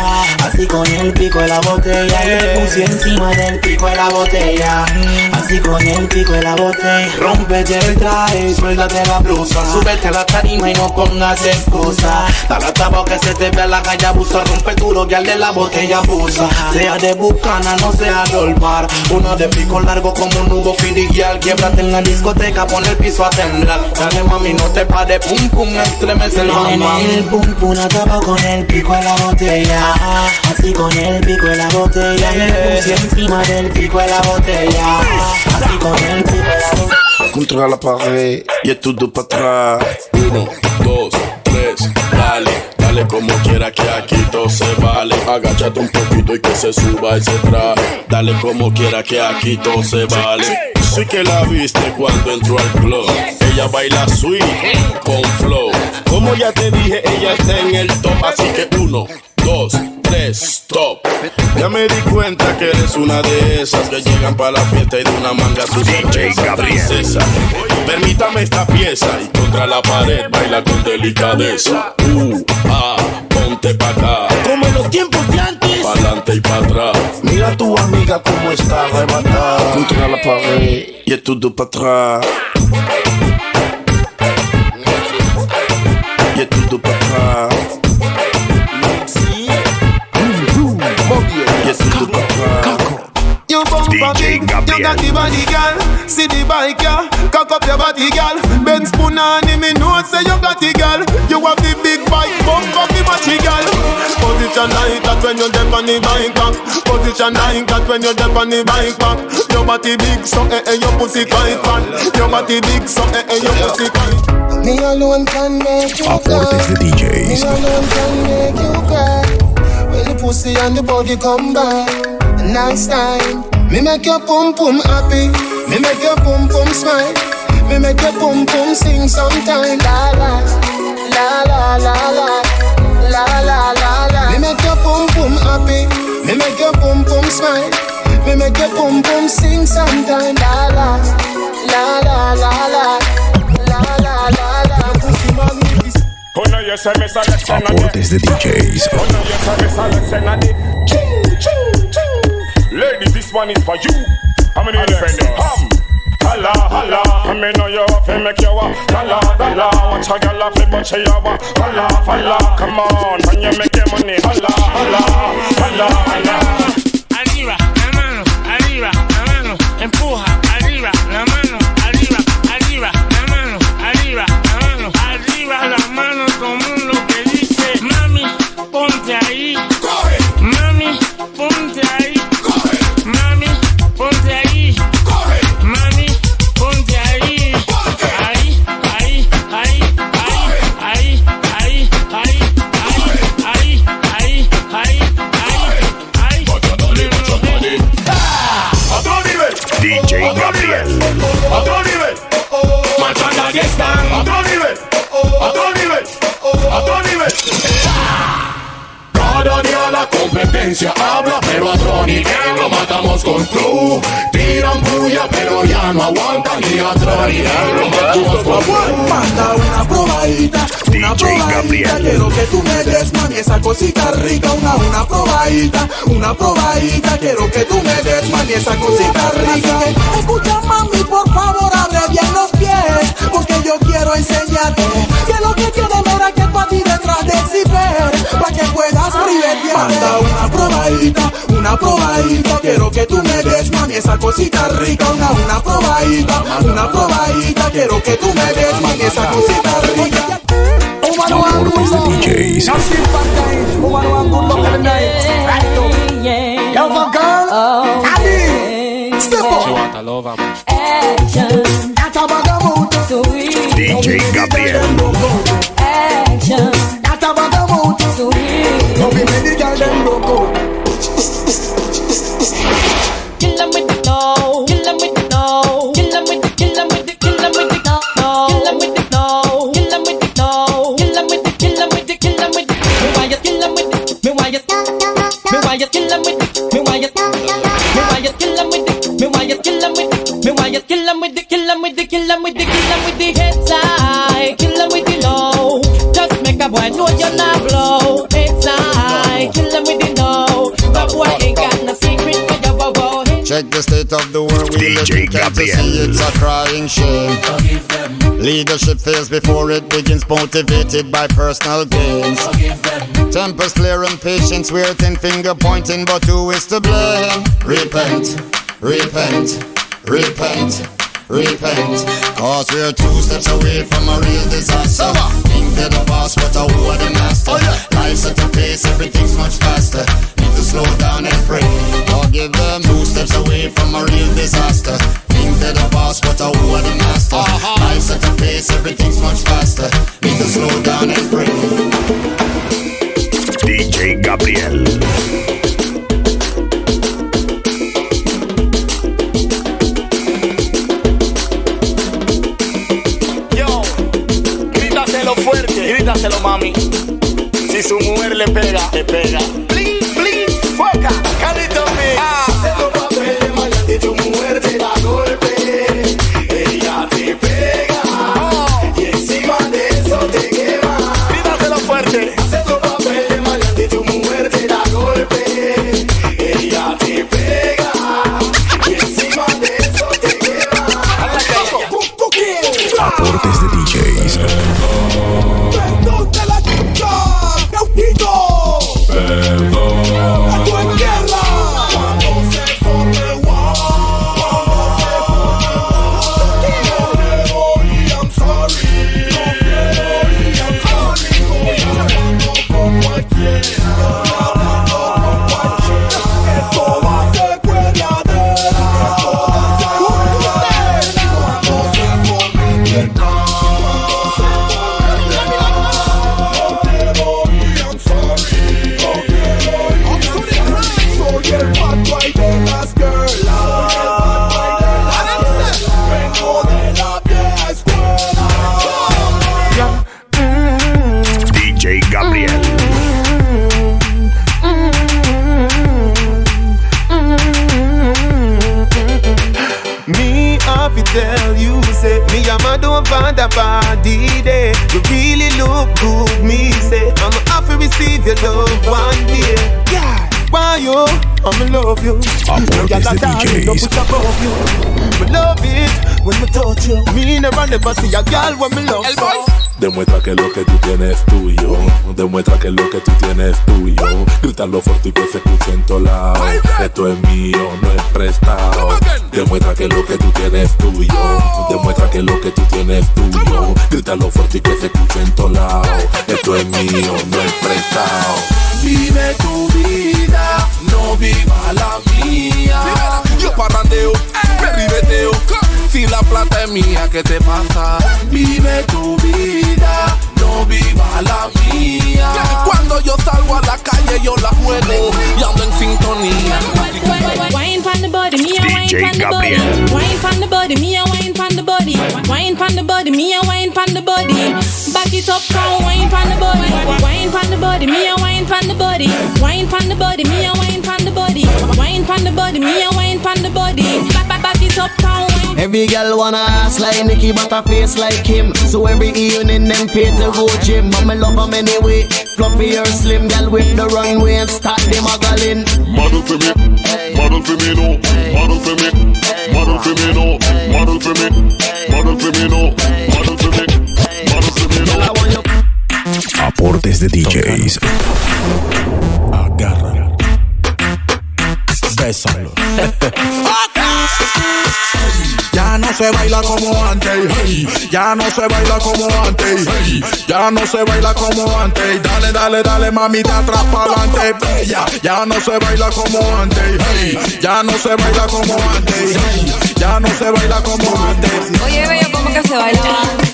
Así con el pico de la botella. Le puse encima del pico de la botella. Así con el pico de la botella. Rómpete el traje, suéltate la blusa. Súbete a la tarima y no pongas excusa. Dale a tapa que se te vea la calle abusa. Rompe duro que al de la botella abusa. Sea de Bucana, no sea de Olvar. Uno de pico largo como un nudo filial. Quiebrate en la discoteca, pon el piso a temblar. Dale mami, no te pares, pum pum, estremece el mamá. El pum pum, una tapa con el pico de la botella. Así con el pico de la botella. Le puse encima del pico de la botella. Así con el pico de la botella. Contra la pared y es todo para atrás. 1, 2, 3, dale como quiera que aquí todo se vale. Agáchate un poquito y que se suba ese traje. Dale como quiera que aquí todo se vale. Sí que la viste cuando entró al club. Ella baila sweet con flow. Como ya te dije, ella está en el top. Así que 1, 2, 3, stop. Ya me di cuenta que eres una de esas que llegan para la fiesta y de una manga su sorpresa, princesa. Permítame esta pieza y contra la pared baila con delicadeza. Ponte pa' acá. Como en los tiempos de antes. Pa'lante y pa' atrás. Mira a tu amiga como está arrebatada. Contra la pared y es todo para atrás. Y es todo para atrás. You bumper big, you got the body, girl. See the bike, yeah. Cock up your body, girl. Ben spoon on him, me know say you got it, girl. You have the big bike, bump up the body, girl. Position like that when you step on the bike back. Position like that when you step on the bike back. Your body big, so your pussy quite fat. Your body big, so your pussy quite. Me alone can make you cry. Aportes de DJs. Me alone can make you cry. When the pussy and the body come by. Nice time. Me make your pum pum happy. Me make your pum pum smile. Me make your pum pum sing sometime. La la la la la la la la la la. Me make your pum pum happy. Me make your pum pum smile. Me make your pum pum sing sometime. La la la la la la la la la la. Pussy magnificent. Oh no, you say me selection Aportes de DJs. Oh no, you say me selection on it. Ching, ching, ching. Ladies, this one is for you. How many friends? Holla, holla. I mean, know you have to make you walk. Holla, holla. Watch a girl off the butt, she a walk. Holla, holla. Come on, when you make your money. Holla, holla, holla, holla. Arriba, la mano, arriba, la mano. Empuja, arriba, la mano, arriba, arriba, la mano, arriba, la mano, arriba, la mano. Todo mundo que dice, mami, ponte ahí. Corre. Mami, ponte ahí. Mami, ponte ahí. Corre. Mami, ponte ahí. Ponte. Ahí, ahí, ahí, ahí, ahí, ahí, ahí, ahí, ahí, ahí, DJ Gabriel. Otro nivel. Machanda que están. Otro nivel. Otro nivel. Otro nivel. Daría la competencia, habla pero a Tony que lo matamos con flow. Tiran puya pero ya no aguantan ni a Tony que lo matamos con flow. Manda una probadita, quiero que tú me des, mami, esa cosita rica. Una probadita, quiero que tú me des, mami, esa cosita rica. Escucha, mami, por favor, abre bien los pies, porque yo quiero enseñarte que lo que tiene mera que tú a ti detrás del zipper, para que puedas ribetear. Manda una probadita, quiero que tú me des, mami, esa cosita rica. Una probadita, quiero que tú me des, mami, esa cosita rica. Aportes de DJs. DJ Gabriel. Kill 'em with the head side, kill 'em with the low. Just make a boy know you're not blow. Head side, kill 'em with the low. That boy ain't got no secret for your bow. Check the state of the world we live in, can't you see it's a crying shame. Leadership fails before it begins, motivated by personal gains. Tempers flare and patience wear thin, finger pointing, but who is to blame? Repent, repent, repent. Repent, cause we're 2 steps away from a real disaster. Think to the boss, but I who are the master. Life's at a pace, everything's much faster. Need to slow down and pray. Forgive them, 2 steps away from a real disaster. Think to the boss, but I who are the master. Life's at a pace, everything's much faster. Need to slow down and pray. DJ Gabriel. Grítaselo, mami. Si su mujer le pega, le pega. Please, please, foca, Carlito me. Haciendo papel de maleante, tu mujer te da golpe. Ella te pega. Y encima de eso te quema. Grítaselo fuerte. Haciendo papel de maleante, tu mujer te da golpe. Ella te pega. Y encima de eso te quema. Aportes de DJs. Tell you, say me I'm a don't find a body day. You really look good, me say I'm happy receive your love one day. Yeah, why you? I'm in love you. Aportes de DJs. Me love it when me touch you. Me never see a girl when me love so. Demuestra que lo que tú tienes es tuyo. Demuestra que lo que tú tienes es tuyo. Grítalo fuerte y que se escuche en todos lados. Esto es mío, no es prestado. Demuestra que lo que tú tienes es tuyo. Demuestra que lo que tú tienes es tuyo. Grítalo fuerte y que se escuche en todos lados. Esto es mío, no es prestado. Vive tu vida, no viva la mía. Yo parrandeo, me ribeteo. Si la plata es mía, ¿qué te pasa? Vive tu vida, no viva la mía. Cuando yo salgo a la calle, yo la juego y ando en sintonía. Wine pan the body, me a wine DJ pan the body. Gabriel. Wine pan the body, me a wine pan the body. Wine wine pon the body, me a wine pon the body. Back it up, come wine pon the body. Wine pon the body, me a wine pon the body. Wine pon the body, me a wine pon the body. Wine pon the body, me a wine pon the body. Back it up, come wine. Every girl wanna ass like Nicki, but a face like him. So every evening them pay to go gym. But me love them anyway. Fluffy or slim, girl with the runway and start them muggling. Model for me, model for me, no. Model for me, model for me, no. Model for me, model for me, no. Model for me, model for me, no. Aportes de DJs. Agarra. Bésalo. Ya no se baila como antes, hey. Ya no se baila como antes, hey. Ya no se baila como antes. Dale, dale, dale, mamita, atrás pa'lante, bella. Ya no se baila como antes, hey. Ya no se baila como antes, hey. Ya no se baila como antes. Oye, bello, ¿cómo que se baila?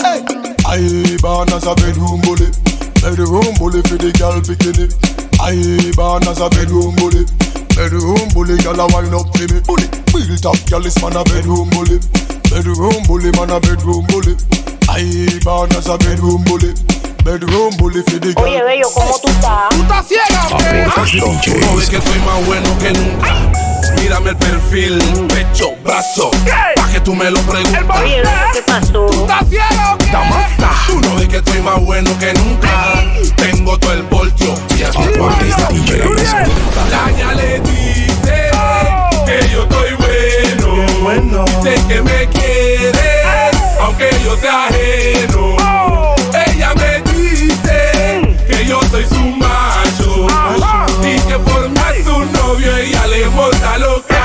Hey. I born as a bedroom bully for the girl bikini. I born as a bedroom bully. Bedroom bully, girl a wind up to me. Bully, real top girl is man a bedroom bully. Bedroom bully, man a bedroom bully. I born as a bedroom bully. Bedroom bully for the girl. Oye, bello, ¿cómo tú estás? ¿Tú estás ciega, hombre? No ves que estoy más bueno que nunca. Mírame el perfil, pecho, brazo, pa' que tú me lo preguntes. Oye, bello, ¿qué pasó? ¿Tú estás ciega, hombre? Tú no ves que estoy más bueno que nunca. Tengo todo el voltio. Aportes de DJs. Caña le dice que yo estoy bueno. Dice que me quiere, aunque yo sea ajeno. Ella me dice que yo soy su macho. Y que por más su novio ella le monta lo que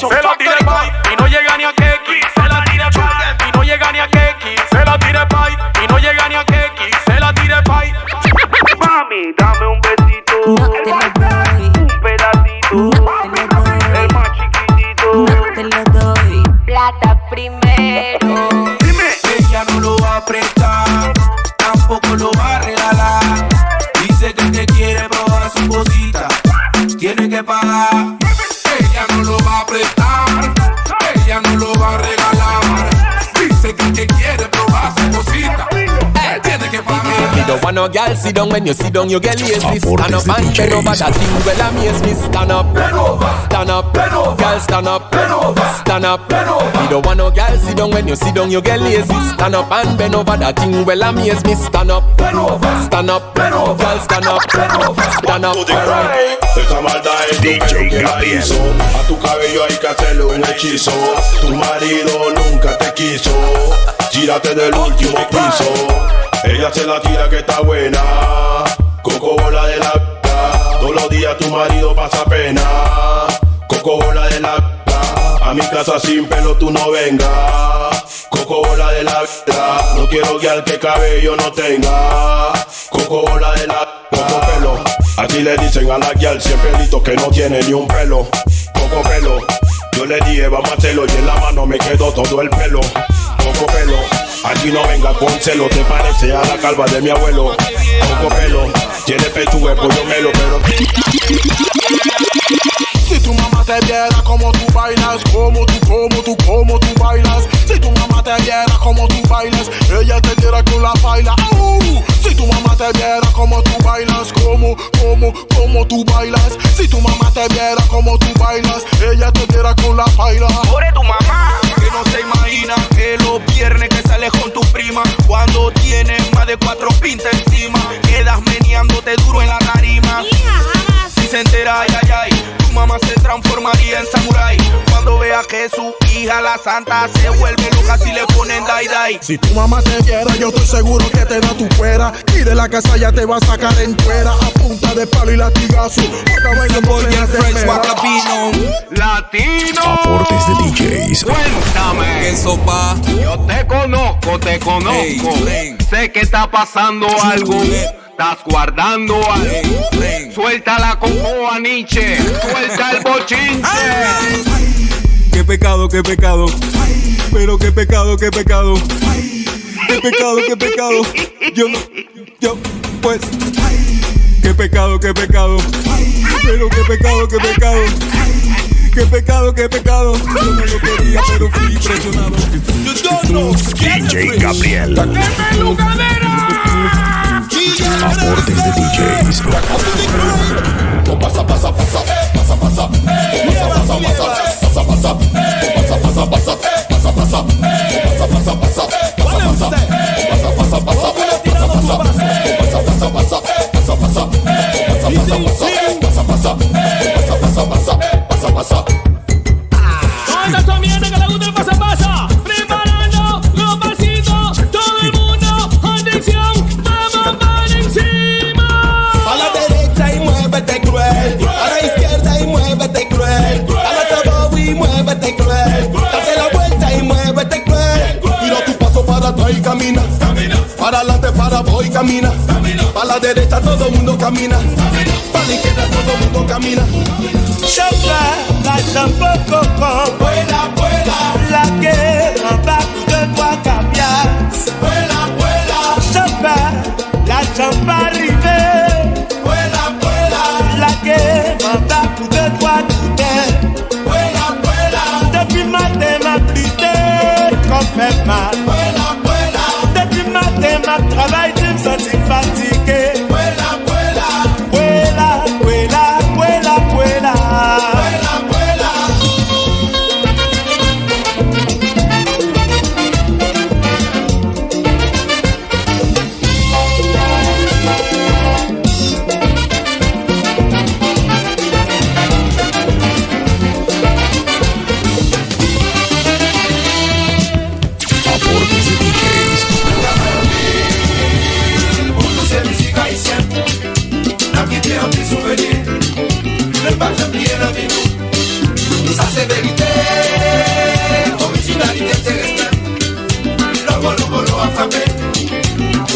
se la tire pa' y no llega ni a Keki. Se la tire pa' y no llega ni a Keki. Se la tire pa' y no llega ni a Keki. Se la tire pa' mami, dame un besito. No te lo doy. Un pedacito. No te lo doy. El más chiquitito. No te lo doy. Plata primero. Dime. Ella no lo va a prestar, tampoco lo va a regalar. Dice que te quiere probar su cosita, tiene que pagar. Ella no lo va a prestar, ella no lo va a regalar. Dice que te quiere probar su cosita, tiene que pagar. You don't want no girl sit down, when you sit down you get lazy. Stand up and bend over, that thing well amaze me. Stand up, stand up, girl stand up, stand up. You don't want no girl sit down, when you sit down you get lazy. Stand up and bend over, that thing well amaze me. Stand up, stand up, girl stand up, stand up. Esta maldad es DJ Gabriel. A tu cabello hay que hacerle un hechizo. Tu marido nunca te quiso. Gírate del último piso. Ella se la tira que está buena. Coco bola de la vida. Todos los días tu marido pasa pena. Coco bola de la vida. A mi casa sin pelo tú no vengas. Coco bola de la vida. No quiero guiar que cabello no tenga. Coco bola de la Coco pelo. Así le dicen a la guial siempre pelito que no tiene ni un pelo. Coco pelo. Yo le dije vamos a hacerlo y en la mano me quedó todo el pelo. Coco pelo. Aquí no venga con celo, te parece a la calva de mi abuelo. Coco pelo, tiene pechuga, pollo melo, pero... Si tu mamá te viera como tú bailas, como tú bailas. Si tu mamá te viera como tú bailas, ella te diera con la baila. Si tu mamá te viera como tú bailas, como tú bailas. Si tu mamá te viera como tú bailas, ella te diera con la baila. Por tu mamá, que no se imagina que los viernes que sales con tu prima, cuando tienes más de 4 pintas encima, quedas meneándote duro en la tarima. Si se entera, ay, ay, ay, tu mamá se transformaría en samurái. Cuando vea que su hija, la santa, se vuelve loca si le ponen dai. Si tu mamá te viera, yo estoy seguro que te da tu fuera. Y de la casa ya te va a sacar en fuera a punta de palo y latigazo. Latino. Aportes de DJs. Cuéntame. ¿Qué sopa? Yo te conozco. Sé que está pasando algo. Estás guardando algo. Suéltala con Joa Nietzsche. Suelta el bochinche. Qué pecado, pero qué pecado. Qué pecado. Yo, pues. Qué pecado, pero qué pecado. Qué pecado, qué pecado. Yo no lo quería, pero fui impresionado. DJ Gabriel. Aportes de DJs. Pasa, pasa, pasa, pasa, pasa, pasa, pasa, pasa, pasa, pasa, pasa, pasa, pasa, pasa, pasa, pasa, pasa, pasa. Todas también que le gusta el pasa, pasa. Preparando los pasitos. Todo el mundo, atención. Vamos para encima. A la derecha y muévete cruel. A la izquierda y muévete cruel. A la trabajo y muévete cruel. Date la vuelta y muévete cruel. Mira tu paso para atrás y camina. Para adelante, para voy, camina. Para la derecha todo el mundo camina. Para la izquierda todo el mundo camina. Chauffeur, la chambre coco. Vuela, vuela. La que embarque de toi caviar. Vuela, vuela. Chauffeur, la chambre arrivée. Vuela, vuela. La que embarque de toi tout. Vuela, vuela. Depuis matin m'a plité, qu'on fait mal. Vuela, vuela. Depuis matin m'a travaillé, tu me sens fatigué. Vuela, vuela. Vuela, vuela, vuela, vuela. Aportes de DJs. C'est musique haïtienne. La vie est un petit souvenir. Ne pas oublier la vie nous. Ça c'est vérité. Originalité c'est respect. Le bolo a frappé.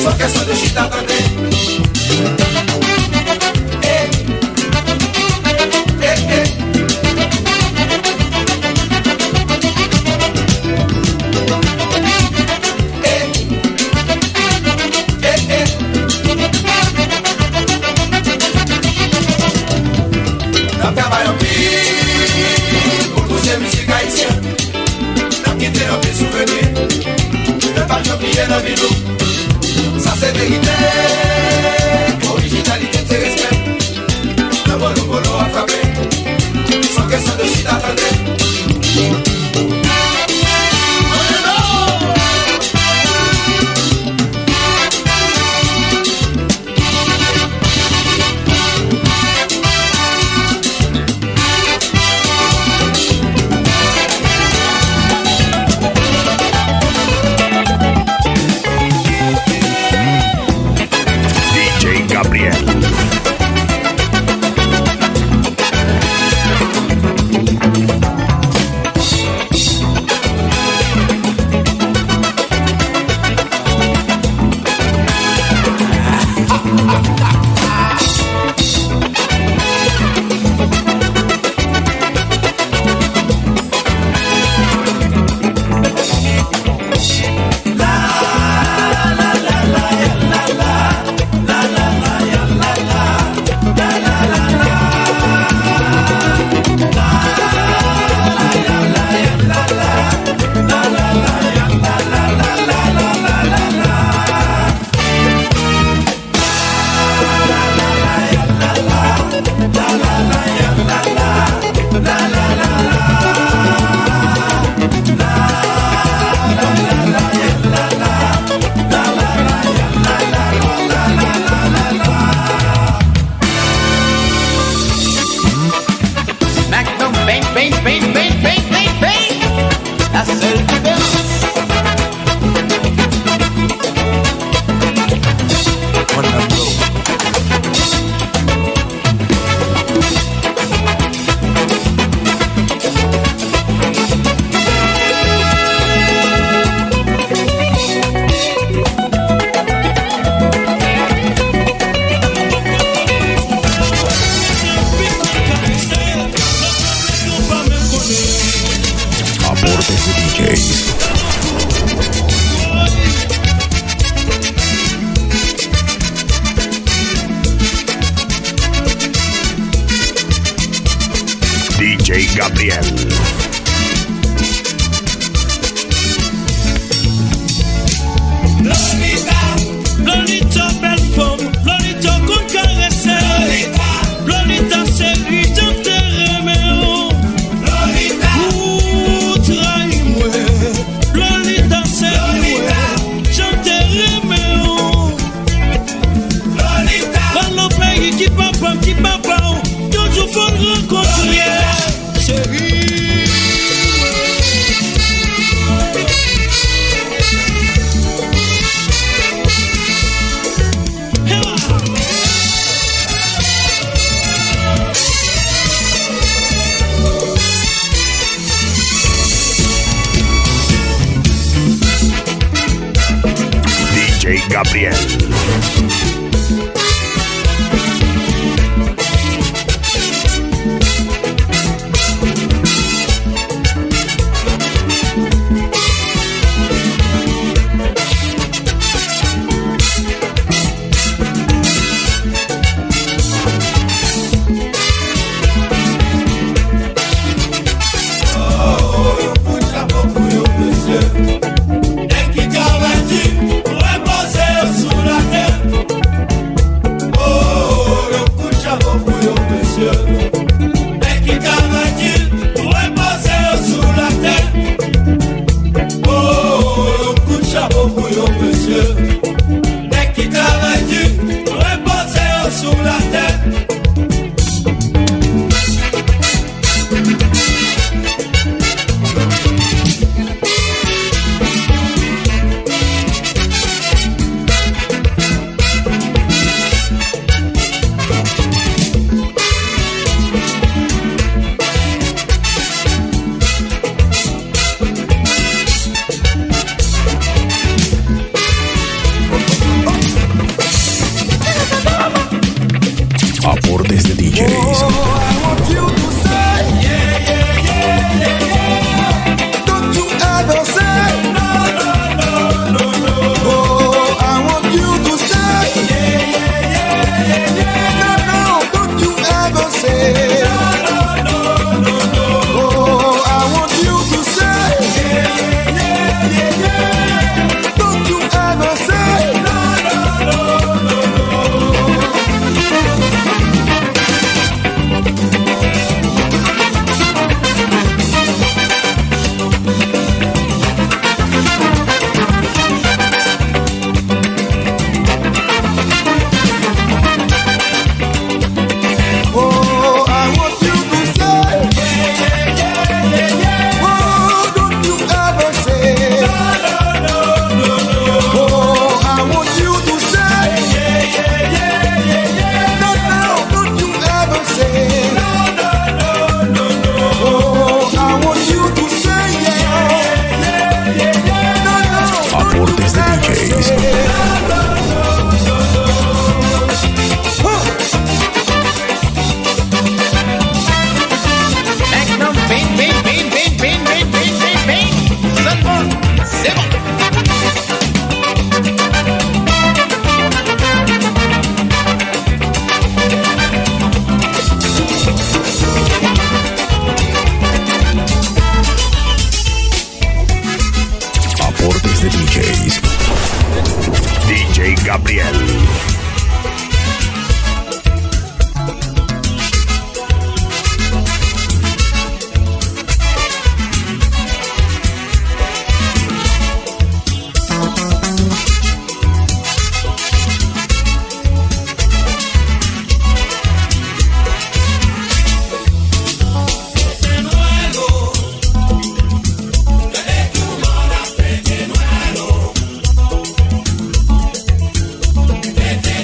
Sans question de chute attendez. Ça c'est vérité. Originalité c'est respect. Le bolo a frappé. Sans question de chute attendez. Gabriel. Lolita, belle femme, Lolita qu'on caressait. Lolita, chérie, je t'aimais. Lolita, trahi-moi. Lolita, chérie, je t'aimais. Lolita, dans le pays qui papa, toujours faut le rencontrer. Chérie. DJ Gabriel. Aportes de DJs. Vete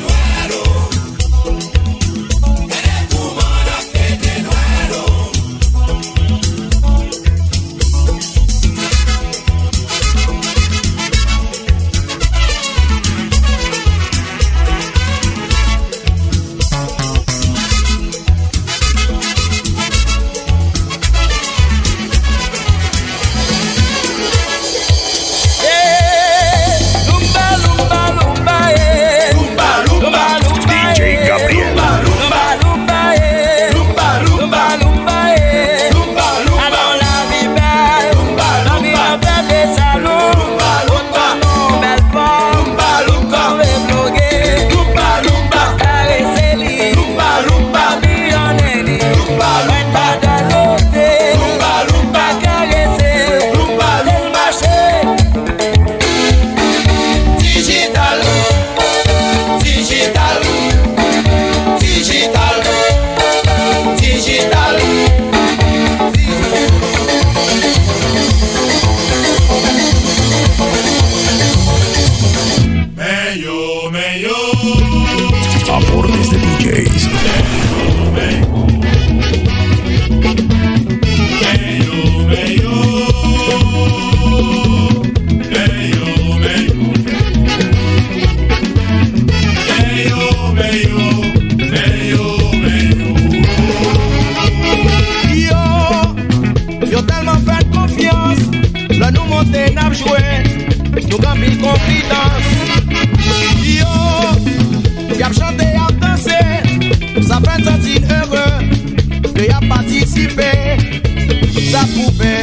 a prouvé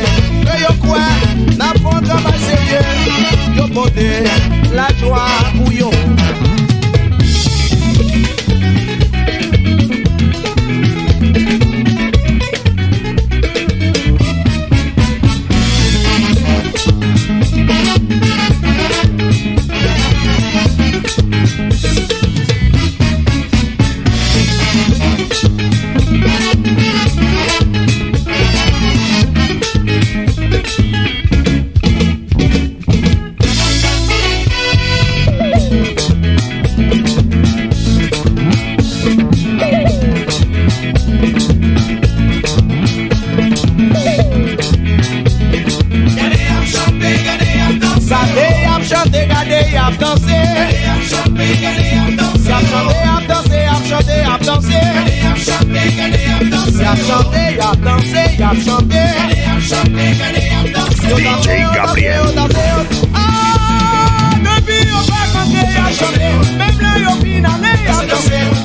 que yo quoi, n'a pas un travail sérieux, yo porté la joie pour yo. DJ Gabriel.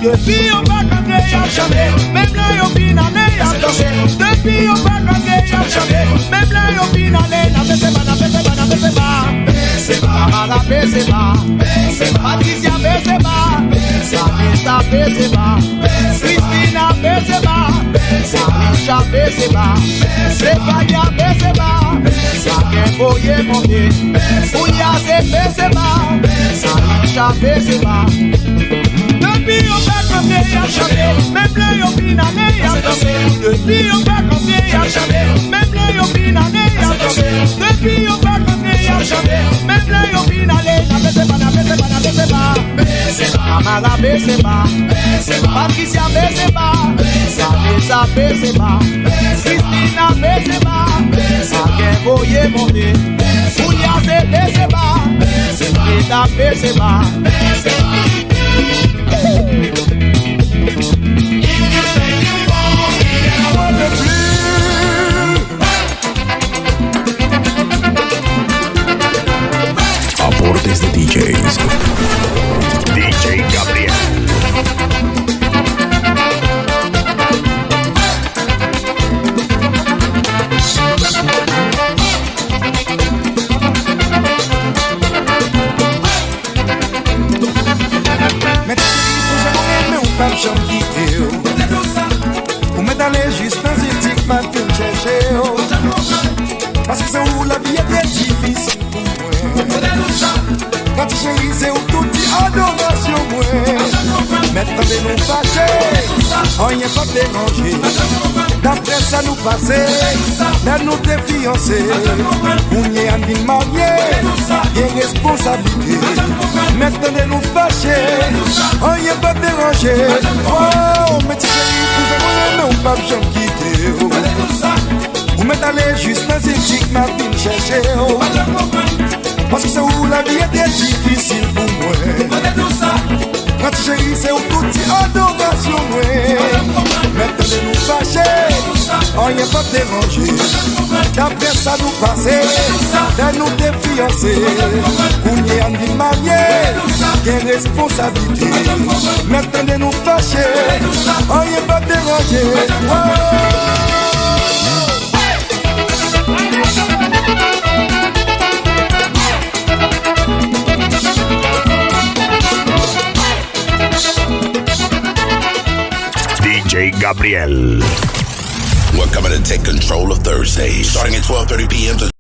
Depuis on va canter à chanter, même là yo finalé à danser. Depuis on va canter à chanter, même là yo finalé. Na baisse pas, na baisse pas, na baisse pas, baisse pas, na baisse pas, baisse pas. Patricia baisse pas, Samantha baisse pas, Christina baisse pas, Samisha baisse pas, Stéphania baisse pas, Saké boye monter, Ouya se baisse pas, Samisha baisse pas. Depuis on va canter à chanter, même là yo finalé à danser. Depuis on va canter à chanter, même là yo finalé à danser. Depuis on va canter à chanter, même là yo finalé. Na baisse pas, na baisse pas, na baisse pas, baisse pas. Amara baisse pas, baisse pas. Patricia baisse pas, Samantha baisse pas, Christina baisse pas, Saké boye monter, Ouya se baisse pas, Rita baisse pas, baisse pas. Aportes de DJs. DJ Gabriel. Ou mè dalè jist nan zik ma fin chèche yo. Paske se ou la vie est difficile pou mwen. Quand ti chéri se ou touti adorasyon mwen. Mè tande nou fache, anye pa déranger. D'après ça nous passe, là nous te fiancé. Mounye an bin marié, y'a responsabilité. Mè tande nou fache, anye pa déranger. Oh, mè ti chéri pou fè mwen nou pa jom kite. Ou mè dalè juste nan zik ma fin chèche yo. Paske se ou la vie est difficile pou mwen. Quand ti chéri se ou touti adorasyon mwen. Mè tande nou fache, anye pa déranger. D'après ça nous passe, là nous te fiancé. Mounye an bin marié, y'a responsabilité. Mè tande nou fache, anye pa déranger. DJ Gabriel. We're coming to take control of Thursday, starting at 12:30 p.m. to